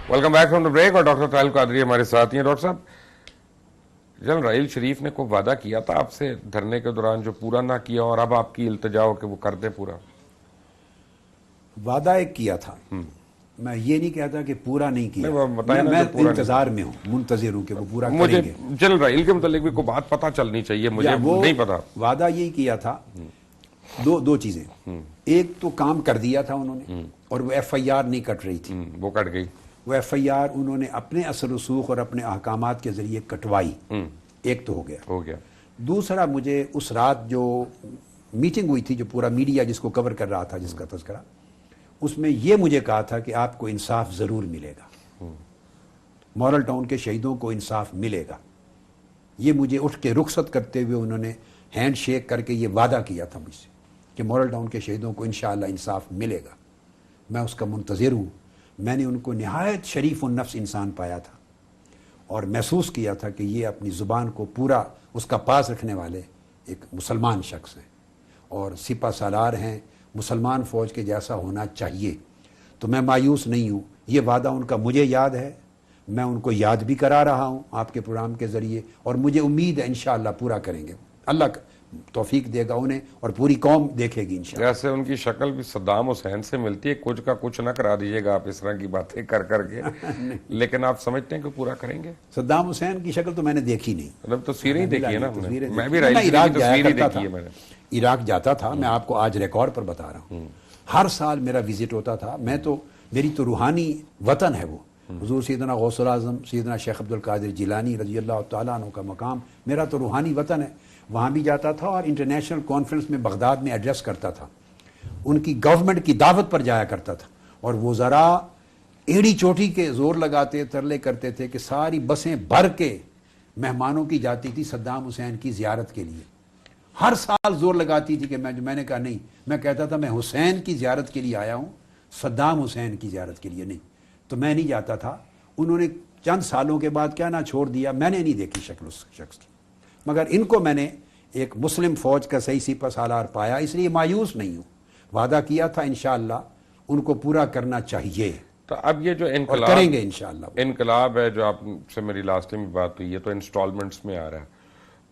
A: Welcome back from the break. اور ڈاکٹر طاہر القادری ہمارے ساتھ ہیں. ڈاکٹر صاحب, جنرل راحیل شریف نے کوئی وعدہ کیا تھا آپ سے دھرنے کے دوران جو پورا نہ کیا, اور اب آپ کی التجا ہو کہ وہ کر دیں پورا؟
B: وعدہ ایک کیا تھا, میں یہ نہیں کہتا کہ پورا نہیں کیا,
A: بتائیں نا,
B: میں انتظار میں ہوں, منتظر ہوں کہ وہ پورا
A: مجھے
B: کریں گے.
A: جنرل راحیل کے متعلق بھی کوئی بات پتہ چلنی چاہیے, مجھے نہیں پتا.
B: وعدہ یہی کیا تھا, دو چیزیں. ایک تو کام کر دیا تھا انہوں نے, اور وہ ایف آئی آر نہیں کٹ رہی تھی,
A: وہ کٹ گئی.
B: وہ ایف آئی آر انہوں نے اپنے اثر رسوخ اور اپنے احکامات کے ذریعے کٹوائی. ایک تو ہو گیا. دوسرا, مجھے اس رات جو میٹنگ ہوئی تھی, جو پورا میڈیا جس کو کور کر رہا تھا, جس کا تذکرہ, اس میں یہ مجھے کہا تھا کہ آپ کو انصاف ضرور ملے گا, مورل ٹاؤن کے شہیدوں کو انصاف ملے گا. یہ مجھے اٹھ کے رخصت کرتے ہوئے انہوں نے ہینڈ شیک کر کے یہ وعدہ کیا تھا مجھ سے کہ مورل ٹاؤن کے شہیدوں کو انشاءاللہ انصاف ملے گا. میں اس کا منتظر ہوں. میں نے ان کو نہایت شریف النفس انسان پایا تھا, اور محسوس کیا تھا کہ یہ اپنی زبان کو پورا اس کا پاس رکھنے والے ایک مسلمان شخص ہیں, اور سپہ سالار ہیں, مسلمان فوج کے جیسا ہونا چاہیے. تو میں مایوس نہیں ہوں. یہ وعدہ ان کا مجھے یاد ہے, میں ان کو یاد بھی کرا رہا ہوں آپ کے پروگرام کے ذریعے, اور مجھے امید ہے انشاءاللہ پورا کریں گے. اللہ توفیق دے گا انہیں, اور پوری قوم دیکھے گی انشاءاللہ.
A: جیسے ان کی شکل بھی صدام حسین سے ملتی ہے, کچھ کا کچھ نہ کرا دیجیے گا آپ اس طرح کی باتیں کر کر کے, لیکن آپ سمجھتے ہیں کہ پورا کریں گے؟
B: صدام حسین کی شکل تو میں نے دیکھی نہیں,
A: مطلب تصویریں ہی دیکھی ہے نا, میں بھی
B: عراق
A: دیکھی ہے. میں نے
B: عراق جاتا تھا, میں آپ کو آج ریکارڈ پر بتا رہا ہوں, ہر سال میرا وزٹ ہوتا تھا. میں تو, میری تو روحانی وطن ہے وہ, حضور سیدنا غوث الاعظم سیدنا شیخ عبد القادر جیلانی رضی اللہ تعالیٰ عنہ کا مقام میرا تو روحانی وطن ہے، وہاں بھی جاتا تھا اور انٹرنیشنل کانفرنس میں بغداد میں ایڈریس کرتا تھا، ان کی گورنمنٹ کی دعوت پر جایا کرتا تھا، اور وزراء ایڑی چوٹی کے زور لگاتے ترلے کرتے تھے کہ ساری بسیں بھر کے مہمانوں کی جاتی تھی صدام حسین کی زیارت کے لیے، ہر سال زور لگاتی تھی کہ میں نے کہا نہیں، میں کہتا تھا میں حسین کی زیارت کے لیے آیا ہوں، صدام حسین کی زیارت کے لیے نہیں، تو میں نہیں جاتا تھا۔ انہوں نے چند سالوں کے بعد کیا نہ چھوڑ دیا، میں نے نہیں دیکھی شکل اس شخص کی، مگر ان کو میں نے ایک مسلم فوج کا صحیح سپہ سالار پایا، اس لیے مایوس نہیں ہوں، وعدہ کیا تھا انشاءاللہ ان کو پورا کرنا چاہیے،
A: تو اب یہ جو
B: اور کریں گے انشاءاللہ۔
A: انقلاب ہے جو آپ سے میری لاسٹ ٹائم بات ہوئی ہے تو انسٹالمنٹس میں آ رہا ہے،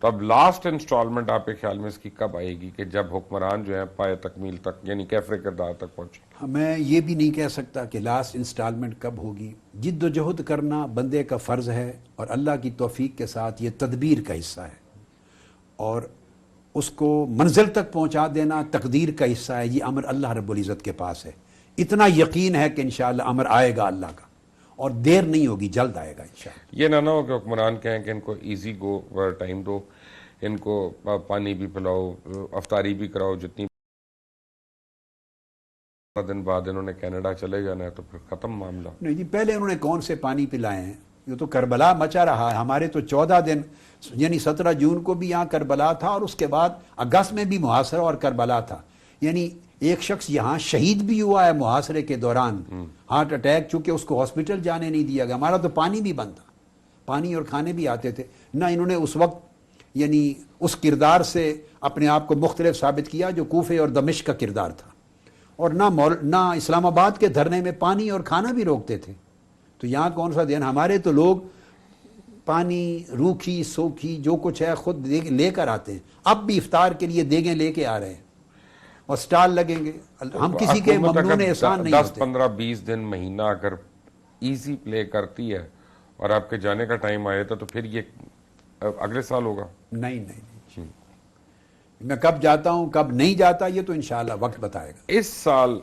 A: تو اب لاسٹ انسٹالمنٹ آپ کے خیال میں اس کی کب آئے گی کہ جب حکمران جو ہے پائے تکمیل تک یعنی کیفر کردار تک پہنچے؟
B: میں یہ بھی نہیں کہہ سکتا کہ لاسٹ انسٹالمنٹ کب ہوگی، جد و جہد کرنا بندے کا فرض ہے، اور اللہ کی توفیق کے ساتھ یہ تدبیر کا حصہ ہے، اور اس کو منزل تک پہنچا دینا تقدیر کا حصہ ہے، یہ امر اللہ رب العزت کے پاس ہے، اتنا یقین ہے کہ انشاءاللہ امر آئے گا اللہ کا، اور دیر نہیں ہوگی، جلد آئے گا انشاءاللہ۔
A: یہ نہ ہو کہ حکمران کہیں کہ ان کو ایزی گو ٹائم دو، ان کو پانی بھی پلاؤ، افطاری بھی کراؤ، جتنی دن بعد انہوں نے کینیڈا چلے جانا ہے تو پھر ختم معاملہ۔
B: نہیں جی، پہلے انہوں نے کون سے پانی پلائے ہیں، یہ تو کربلا مچا رہا ہے، ہمارے تو 14 دن یعنی 17 جون کو بھی یہاں کربلا تھا، اور اس کے بعد اگست میں بھی محاصرہ اور کربلا تھا، یعنی ایک شخص یہاں شہید بھی ہوا ہے محاصرے کے دوران، ہارٹ اٹیک، چونکہ اس کو ہاسپٹل جانے نہیں دیا گیا، ہمارا تو پانی بھی بند تھا، پانی اور کھانے بھی آتے تھے، نہ انہوں نے اس وقت یعنی اس کردار سے اپنے آپ کو مختلف ثابت کیا جو کوفے اور دمشق کا کردار تھا، اور نہ اسلام آباد کے دھرنے میں پانی اور کھانا بھی روکتے تھے، تو یہاں کون سا دین، ہمارے تو لوگ پانی روکھی سوکھی جو کچھ ہے خود لے کر آتے ہیں، اب بھی افطار کے لیے دیگیں لے کے آ رہے ہیں اور سٹال لگیں گے، ہم کسی کے ممنون احسان نہیں
A: 10
B: ہوتے۔
A: 15 20 دن مہینہ اگر ایزی پلے کرتی ہے اور آپ کے جانے کا ٹائم آیا تھا تو پھر یہ اگلے سال ہوگا؟
B: نہیں نہیں نہیں، میں کب جاتا ہوں کب نہیں جاتا یہ تو انشاءاللہ وقت بتائے گا۔
A: اس سال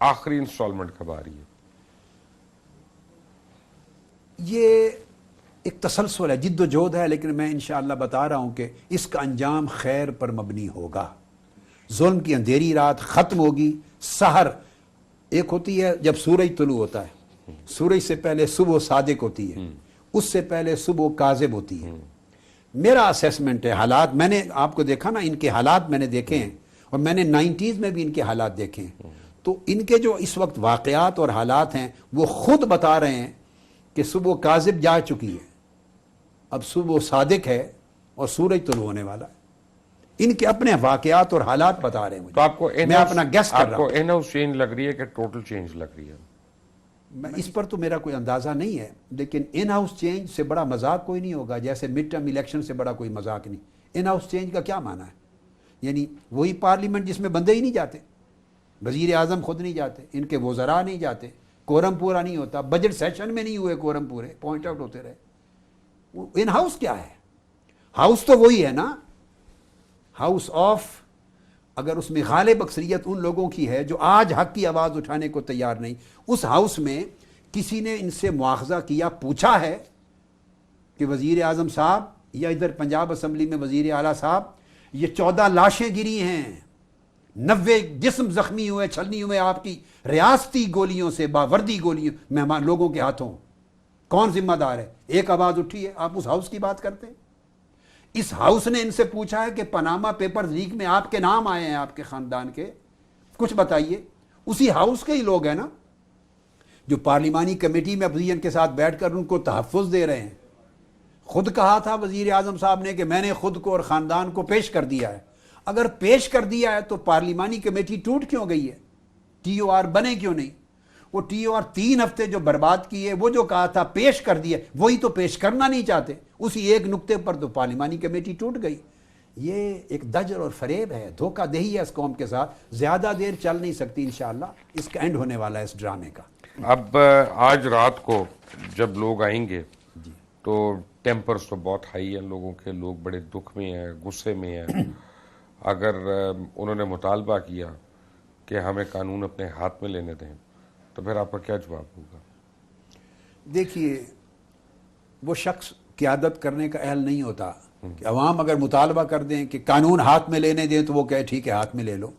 A: آخری انسٹالمنٹ کب آ رہی ہے؟
B: یہ ایک تسلسل ہے، جد و جہد ہے، لیکن میں انشاءاللہ بتا رہا ہوں کہ اس کا انجام خیر پر مبنی ہوگا، ظلم کی اندھیری رات ختم ہوگی، سحر ایک ہوتی ہے جب سورج طلوع ہوتا ہے، سورج سے پہلے صبح صادق ہوتی ہے، اس سے پہلے صبح کاذب ہوتی ہے۔ میرا اسیسمنٹ ہے، حالات میں نے آپ کو دیکھا نا، ان کے حالات میں نے دیکھے ہیں، اور میں نے 90s میں بھی ان کے حالات دیکھے ہیں، تو ان کے جو اس وقت واقعات اور حالات ہیں وہ خود بتا رہے ہیں کہ صبح کاذب جا چکی ہے، اب صبح صادق ہے اور سورج طلوع ہونے والا ہے، ان کے اپنے واقعات اور حالات بتا رہے ہیں مجھے،
A: تو آپ کو
B: میں اپنا گیس کر رہا
A: آپ
B: ہوں،
A: کو ان ہاؤس چینج لگ رہی ہے کہ ٹوٹل چینج لگ رہی ہے؟
B: میں اس پر تو میرا کوئی اندازہ نہیں ہے، لیکن ان ہاؤس چینج سے بڑا مذاق کوئی نہیں ہوگا، جیسے مڈ ٹرم الیکشن سے بڑا کوئی مذاق نہیں۔ ان ہاؤس چینج کا کیا معنی ہے؟ یعنی وہی پارلیمنٹ جس میں بندے ہی نہیں جاتے، وزیر اعظم خود نہیں جاتے، ان کے وزراء نہیں جاتے، کورم پورا نہیں ہوتا، بجٹ سیشن میں نہیں ہوئے کورم پورے، پوائنٹ آؤٹ ہوتے رہے۔ ان ہاؤس کیا ہے؟ ہاؤس تو وہی ہے نا، ہاؤس آف، اگر اس میں غالب اکثریت ان لوگوں کی ہے جو آج حق کی آواز اٹھانے کو تیار نہیں، اس ہاؤس میں کسی نے ان سے مواخذہ کیا، پوچھا ہے کہ وزیر اعظم صاحب یا ادھر پنجاب اسمبلی میں وزیر اعلیٰ صاحب یہ 14 لاشیں گری ہیں، 90 جسم زخمی ہوئے چھلنی ہوئے آپ کی ریاستی گولیوں سے، باوردی گولیوں مہمان لوگوں کے ہاتھوں، کون ذمہ دار ہے؟ ایک آواز اٹھی ہے، آپ اس ہاؤس کی بات کرتے ہیں؟ اس ہاؤس نے ان سے پوچھا ہے کہ پاناما پیپرز لیک میں آپ کے نام آئے ہیں، آپ کے خاندان کے، کچھ بتائیے۔ اسی ہاؤس کے ہی لوگ ہیں نا جو پارلیمانی کمیٹی میں اپوزیشن کے ساتھ بیٹھ کر ان کو تحفظ دے رہے ہیں۔ خود کہا تھا وزیر اعظم صاحب نے کہ میں نے خود کو اور خاندان کو پیش کر دیا ہے۔ اگر پیش کر دیا ہے تو پارلیمانی کمیٹی ٹوٹ کیوں گئی ہے؟ ٹی او آر بنے کیوں نہیں؟ وہ ٹی او آر 3 ہفتے جو برباد کیے، وہ جو کہا تھا پیش کر دیا، وہی تو پیش کرنا نہیں چاہتے، اسی ایک نقطے پر تو پارلیمانی کمیٹی ٹوٹ گئی۔ یہ ایک دجل اور فریب ہے، دھوکہ دہی ہے اس قوم کے ساتھ، زیادہ دیر چل نہیں سکتی، انشاءاللہ اس کا اینڈ ہونے والا ہے اس ڈرامے کا۔
A: اب آج رات کو جب لوگ آئیں گے تو ٹیمپرز تو بہت ہائی ہیں لوگوں کے، لوگ بڑے دکھ میں ہیں، غصے میں ہیں۔ اگر انہوں نے مطالبہ کیا کہ ہمیں قانون اپنے ہاتھ میں لینے دیں تو پھر آپ کا کیا جواب ہوگا؟
B: دیکھیے وہ شخص قیادت کرنے کا اہل نہیں ہوتا کہ عوام اگر مطالبہ کر دیں کہ قانون ہاتھ میں لینے دیں تو وہ کہے ٹھیک ہے ہاتھ میں لے لو.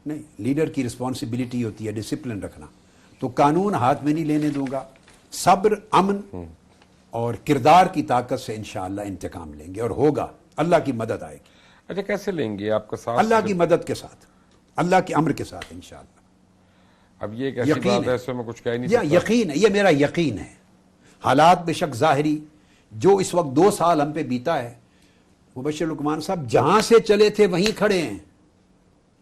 B: نہیں, لیڈر کی رسپانسبلٹی ہوتی ہے ڈسپلن رکھنا. تو قانون ہاتھ میں نہیں لینے دوں گا. صبر, امن اور کردار کی طاقت سے انشاءاللہ انتقام لیں گے, اور ہوگا. اللہ کی مدد آئے گی.
A: اچھا, کیسے لیں گے آپ کا ساتھ؟
B: اللہ کی مدد کے ساتھ, اللہ کے امر کے ساتھ انشاءاللہ.
A: اب یہ ایک ایسی بات ہے, اس میں کچھ کہہ نہیں سکتا.
B: یقین ہے, یہ میرا یقین ہے. حالات بے شک ظاہری جو اس وقت 2 سال ہم پہ بیتا ہے, مبشر لقمان صاحب جہاں سے چلے تھے وہیں کھڑے ہیں.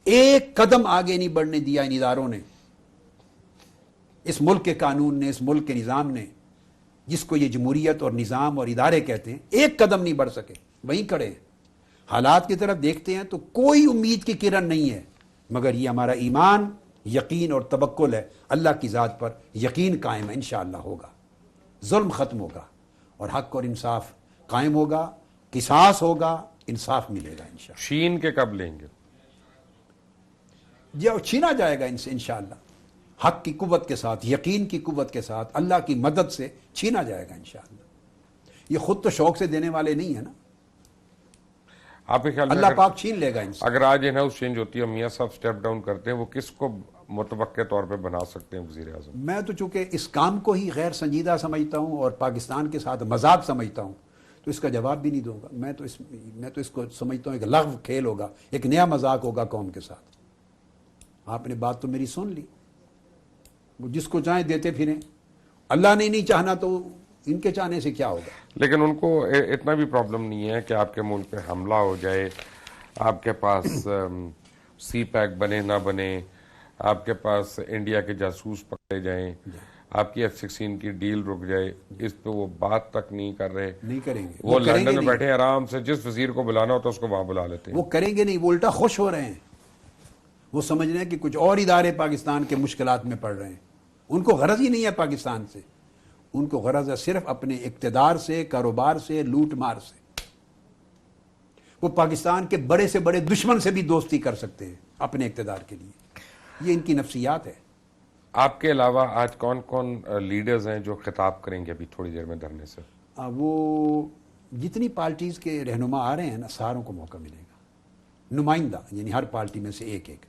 B: ایک قدم آگے نہیں بڑھنے دیا ان اداروں نے, اس ملک کے قانون نے, اس ملک کے نظام نے, جس کو یہ جمہوریت اور نظام اور ادارے کہتے ہیں. ایک قدم نہیں بڑھ سکے, وہیں کھڑے ہیں. حالات کی طرف دیکھتے ہیں تو کوئی امید کی کرن نہیں ہے, مگر یہ ہمارا ایمان, یقین اور توکل ہے. اللہ کی ذات پر یقین قائم ہے, انشاءاللہ ہوگا. ظلم ختم ہوگا اور حق اور انصاف قائم ہوگا, قصاص ہوگا, انصاف ملے گا انشاءاللہ.
A: چھین کے کب لیں گے؟
B: جو چھینا جائے گا ان سے انشاءاللہ, حق کی قوت کے ساتھ, یقین کی قوت کے ساتھ, اللہ کی مدد سے چھینا جائے گا انشاءاللہ. یہ خود تو شوق سے دینے والے نہیں ہیں نا,
A: آپ کے خیال میں
B: اللہ پاک چھین لے گا ان سے.
A: اگر آج ان ہاؤس چینج ہوتی ہے, میاں صاحب سٹیپ ڈاؤن کرتے ہیں, وہ کس کو متوقع طور پہ بنا سکتے ہیں وزیر اعظم؟
B: میں تو چونکہ اس کام کو ہی غیر سنجیدہ سمجھتا ہوں اور پاکستان کے ساتھ مذاق سمجھتا ہوں, تو اس کا جواب بھی نہیں دوں گا. میں تو اس کو سمجھتا ہوں ایک لغو کھیل ہوگا, ایک نیا مذاق ہوگا قوم کے ساتھ. آپ نے بات تو میری سن لی, وہ جس کو چاہیں دیتے پھریں. اللہ نے نہیں چاہنا تو ان کے چاہنے سے کیا ہوگا.
A: لیکن ان کو اتنا بھی پرابلم نہیں ہے کہ آپ کے ملک پہ حملہ ہو جائے, آپ کے پاس سی پیک بنے نہ بنے, آپ کے پاس انڈیا کے جاسوس پکڑے جائیں, آپ کی F-16 کی ڈیل رک جائے, اس پہ وہ بات تک نہیں کر رہے.
B: نہیں کریں گے.
A: وہ لندن میں بیٹھے آرام سے, جس وزیر کو بلانا ہوتا ہے اس کو وہاں بلا لیتے ہیں.
B: وہ کریں گے نہیں, وہ الٹا خوش ہو رہے ہیں. وہ سمجھ رہے ہیں کہ کچھ اور ادارے پاکستان کے مشکلات میں پڑ رہے ہیں. ان کو غرض ہی نہیں ہے پاکستان سے, ان کو غرض ہے صرف اپنے اقتدار سے, کاروبار سے, لوٹ مار سے. وہ پاکستان کے بڑے سے بڑے دشمن سے بھی دوستی کر سکتے ہیں اپنے اقتدار کے لیے. یہ ان کی نفسیات ہے.
A: آپ کے علاوہ آج کون کون لیڈرز ہیں جو خطاب کریں گے ابھی تھوڑی دیر میں دھرنے سے؟
B: وہ جتنی پارٹیز کے رہنما آ رہے ہیں نا, ساروں کو موقع ملے گا. نمائندہ یعنی ہر پارٹی میں سے ایک ایک.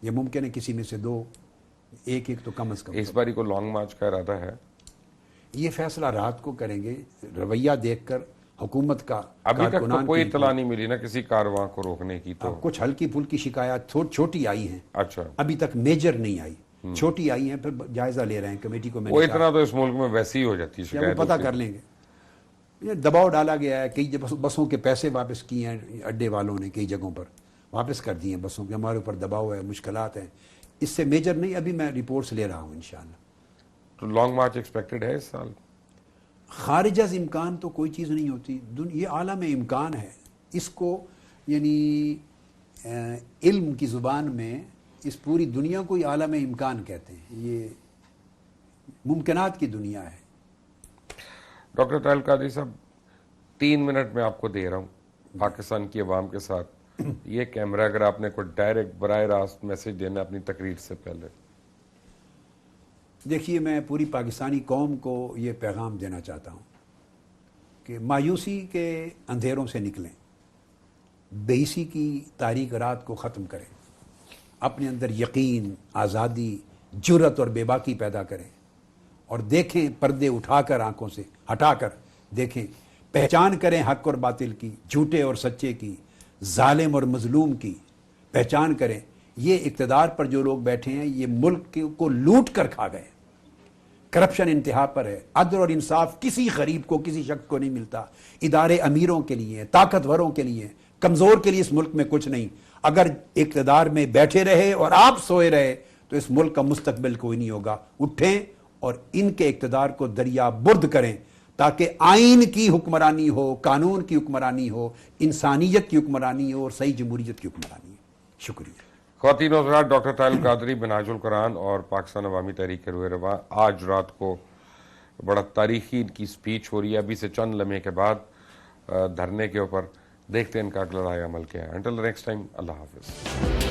B: یہ ممکن ہے کسی میں سے 2, ایک تو کم از کم.
A: اس باری کو لانگ مارچ کا ارادہ ہے؟
B: یہ فیصلہ رات کو کریں گے, رویہ دیکھ کر حکومت کا.
A: ابھی تک تو کوئی اطلاع نہیں ملی نا کسی کارواں کو روکنے کی. تو
B: کچھ ہلکی پھلکی شکایات چھوٹی آئی ہیں.
A: اچھا,
B: ابھی تک میجر نہیں آئی, چھوٹی آئی ہیں, پھر جائزہ لے رہے ہیں کمیٹی کو.
A: وہ اتنا تو اس ملک میں ویسی ہی ہو جاتی ہے شکایت,
B: پتہ کر لیں گے. یہ دباؤ ڈالا گیا ہے, کئی بسوں کے پیسے واپس کیے ہیں اڈے والوں نے, کئی جگہوں پر واپس کر دیے ہیں بسوں کے. ہمارے اوپر دباؤ ہے, مشکلات ہیں. اس سے میجر نہیں, ابھی میں رپورٹس لے رہا ہوں انشاءاللہ.
A: تو لانگ مارچ ایکسپیکٹڈ ہے اس سال؟
B: خارج از امکان تو کوئی چیز نہیں ہوتی. یہ عالم امکان ہے. اس کو یعنی علم کی زبان میں اس پوری دنیا کو ہی عالم امکان کہتے ہیں. یہ ممکنات کی دنیا ہے.
A: ڈاکٹر طاہر القادری صاحب, 3 منٹ میں آپ کو دے رہا ہوں پاکستان کی عوام کے ساتھ. یہ کیمرہ اگر آپ نے کوئی ڈائریکٹ براہ راست میسج دینا اپنی تقریر سے پہلے.
B: دیکھیے, میں پوری پاکستانی قوم کو یہ پیغام دینا چاہتا ہوں کہ مایوسی کے اندھیروں سے نکلیں, بےحسی کی تاریک رات کو ختم کریں, اپنے اندر یقین, آزادی, جرأت اور بے باکی پیدا کریں, اور دیکھیں پردے اٹھا کر, آنکھوں سے ہٹا کر دیکھیں, پہچان کریں حق اور باطل کی, جھوٹے اور سچے کی, ظالم اور مظلوم کی پہچان کریں. یہ اقتدار پر جو لوگ بیٹھے ہیں یہ ملک کو لوٹ کر کھا گئے. کرپشن انتہا پر ہے. عدل اور انصاف کسی غریب کو, کسی شخص کو نہیں ملتا. ادارے امیروں کے لیے, طاقتوروں کے لیے, کمزور کے لیے اس ملک میں کچھ نہیں. اگر اقتدار میں بیٹھے رہے اور آپ سوئے رہے تو اس ملک کا مستقبل کوئی نہیں ہوگا. اٹھیں اور ان کے اقتدار کو دریا برد کریں تاکہ آئین کی حکمرانی ہو, قانون کی حکمرانی ہو, انسانیت کی حکمرانی ہو اور صحیح جمہوریت کی حکمرانی ہو. شکریہ.
A: خواتین و حضرات, ڈاکٹر طاہر القادری, منہاج القرآن اور پاکستان عوامی تحریک کے روح رواں, آج رات کو بڑا تاریخی ان کی سپیچ ہو رہی ہے. ابھی سے چند لمحے کے بعد دھرنے کے اوپر دیکھتے ہیں ان کا اگلا رائے عمل کیا ہے. انٹل نیکسٹ ٹائم, اللہ حافظ.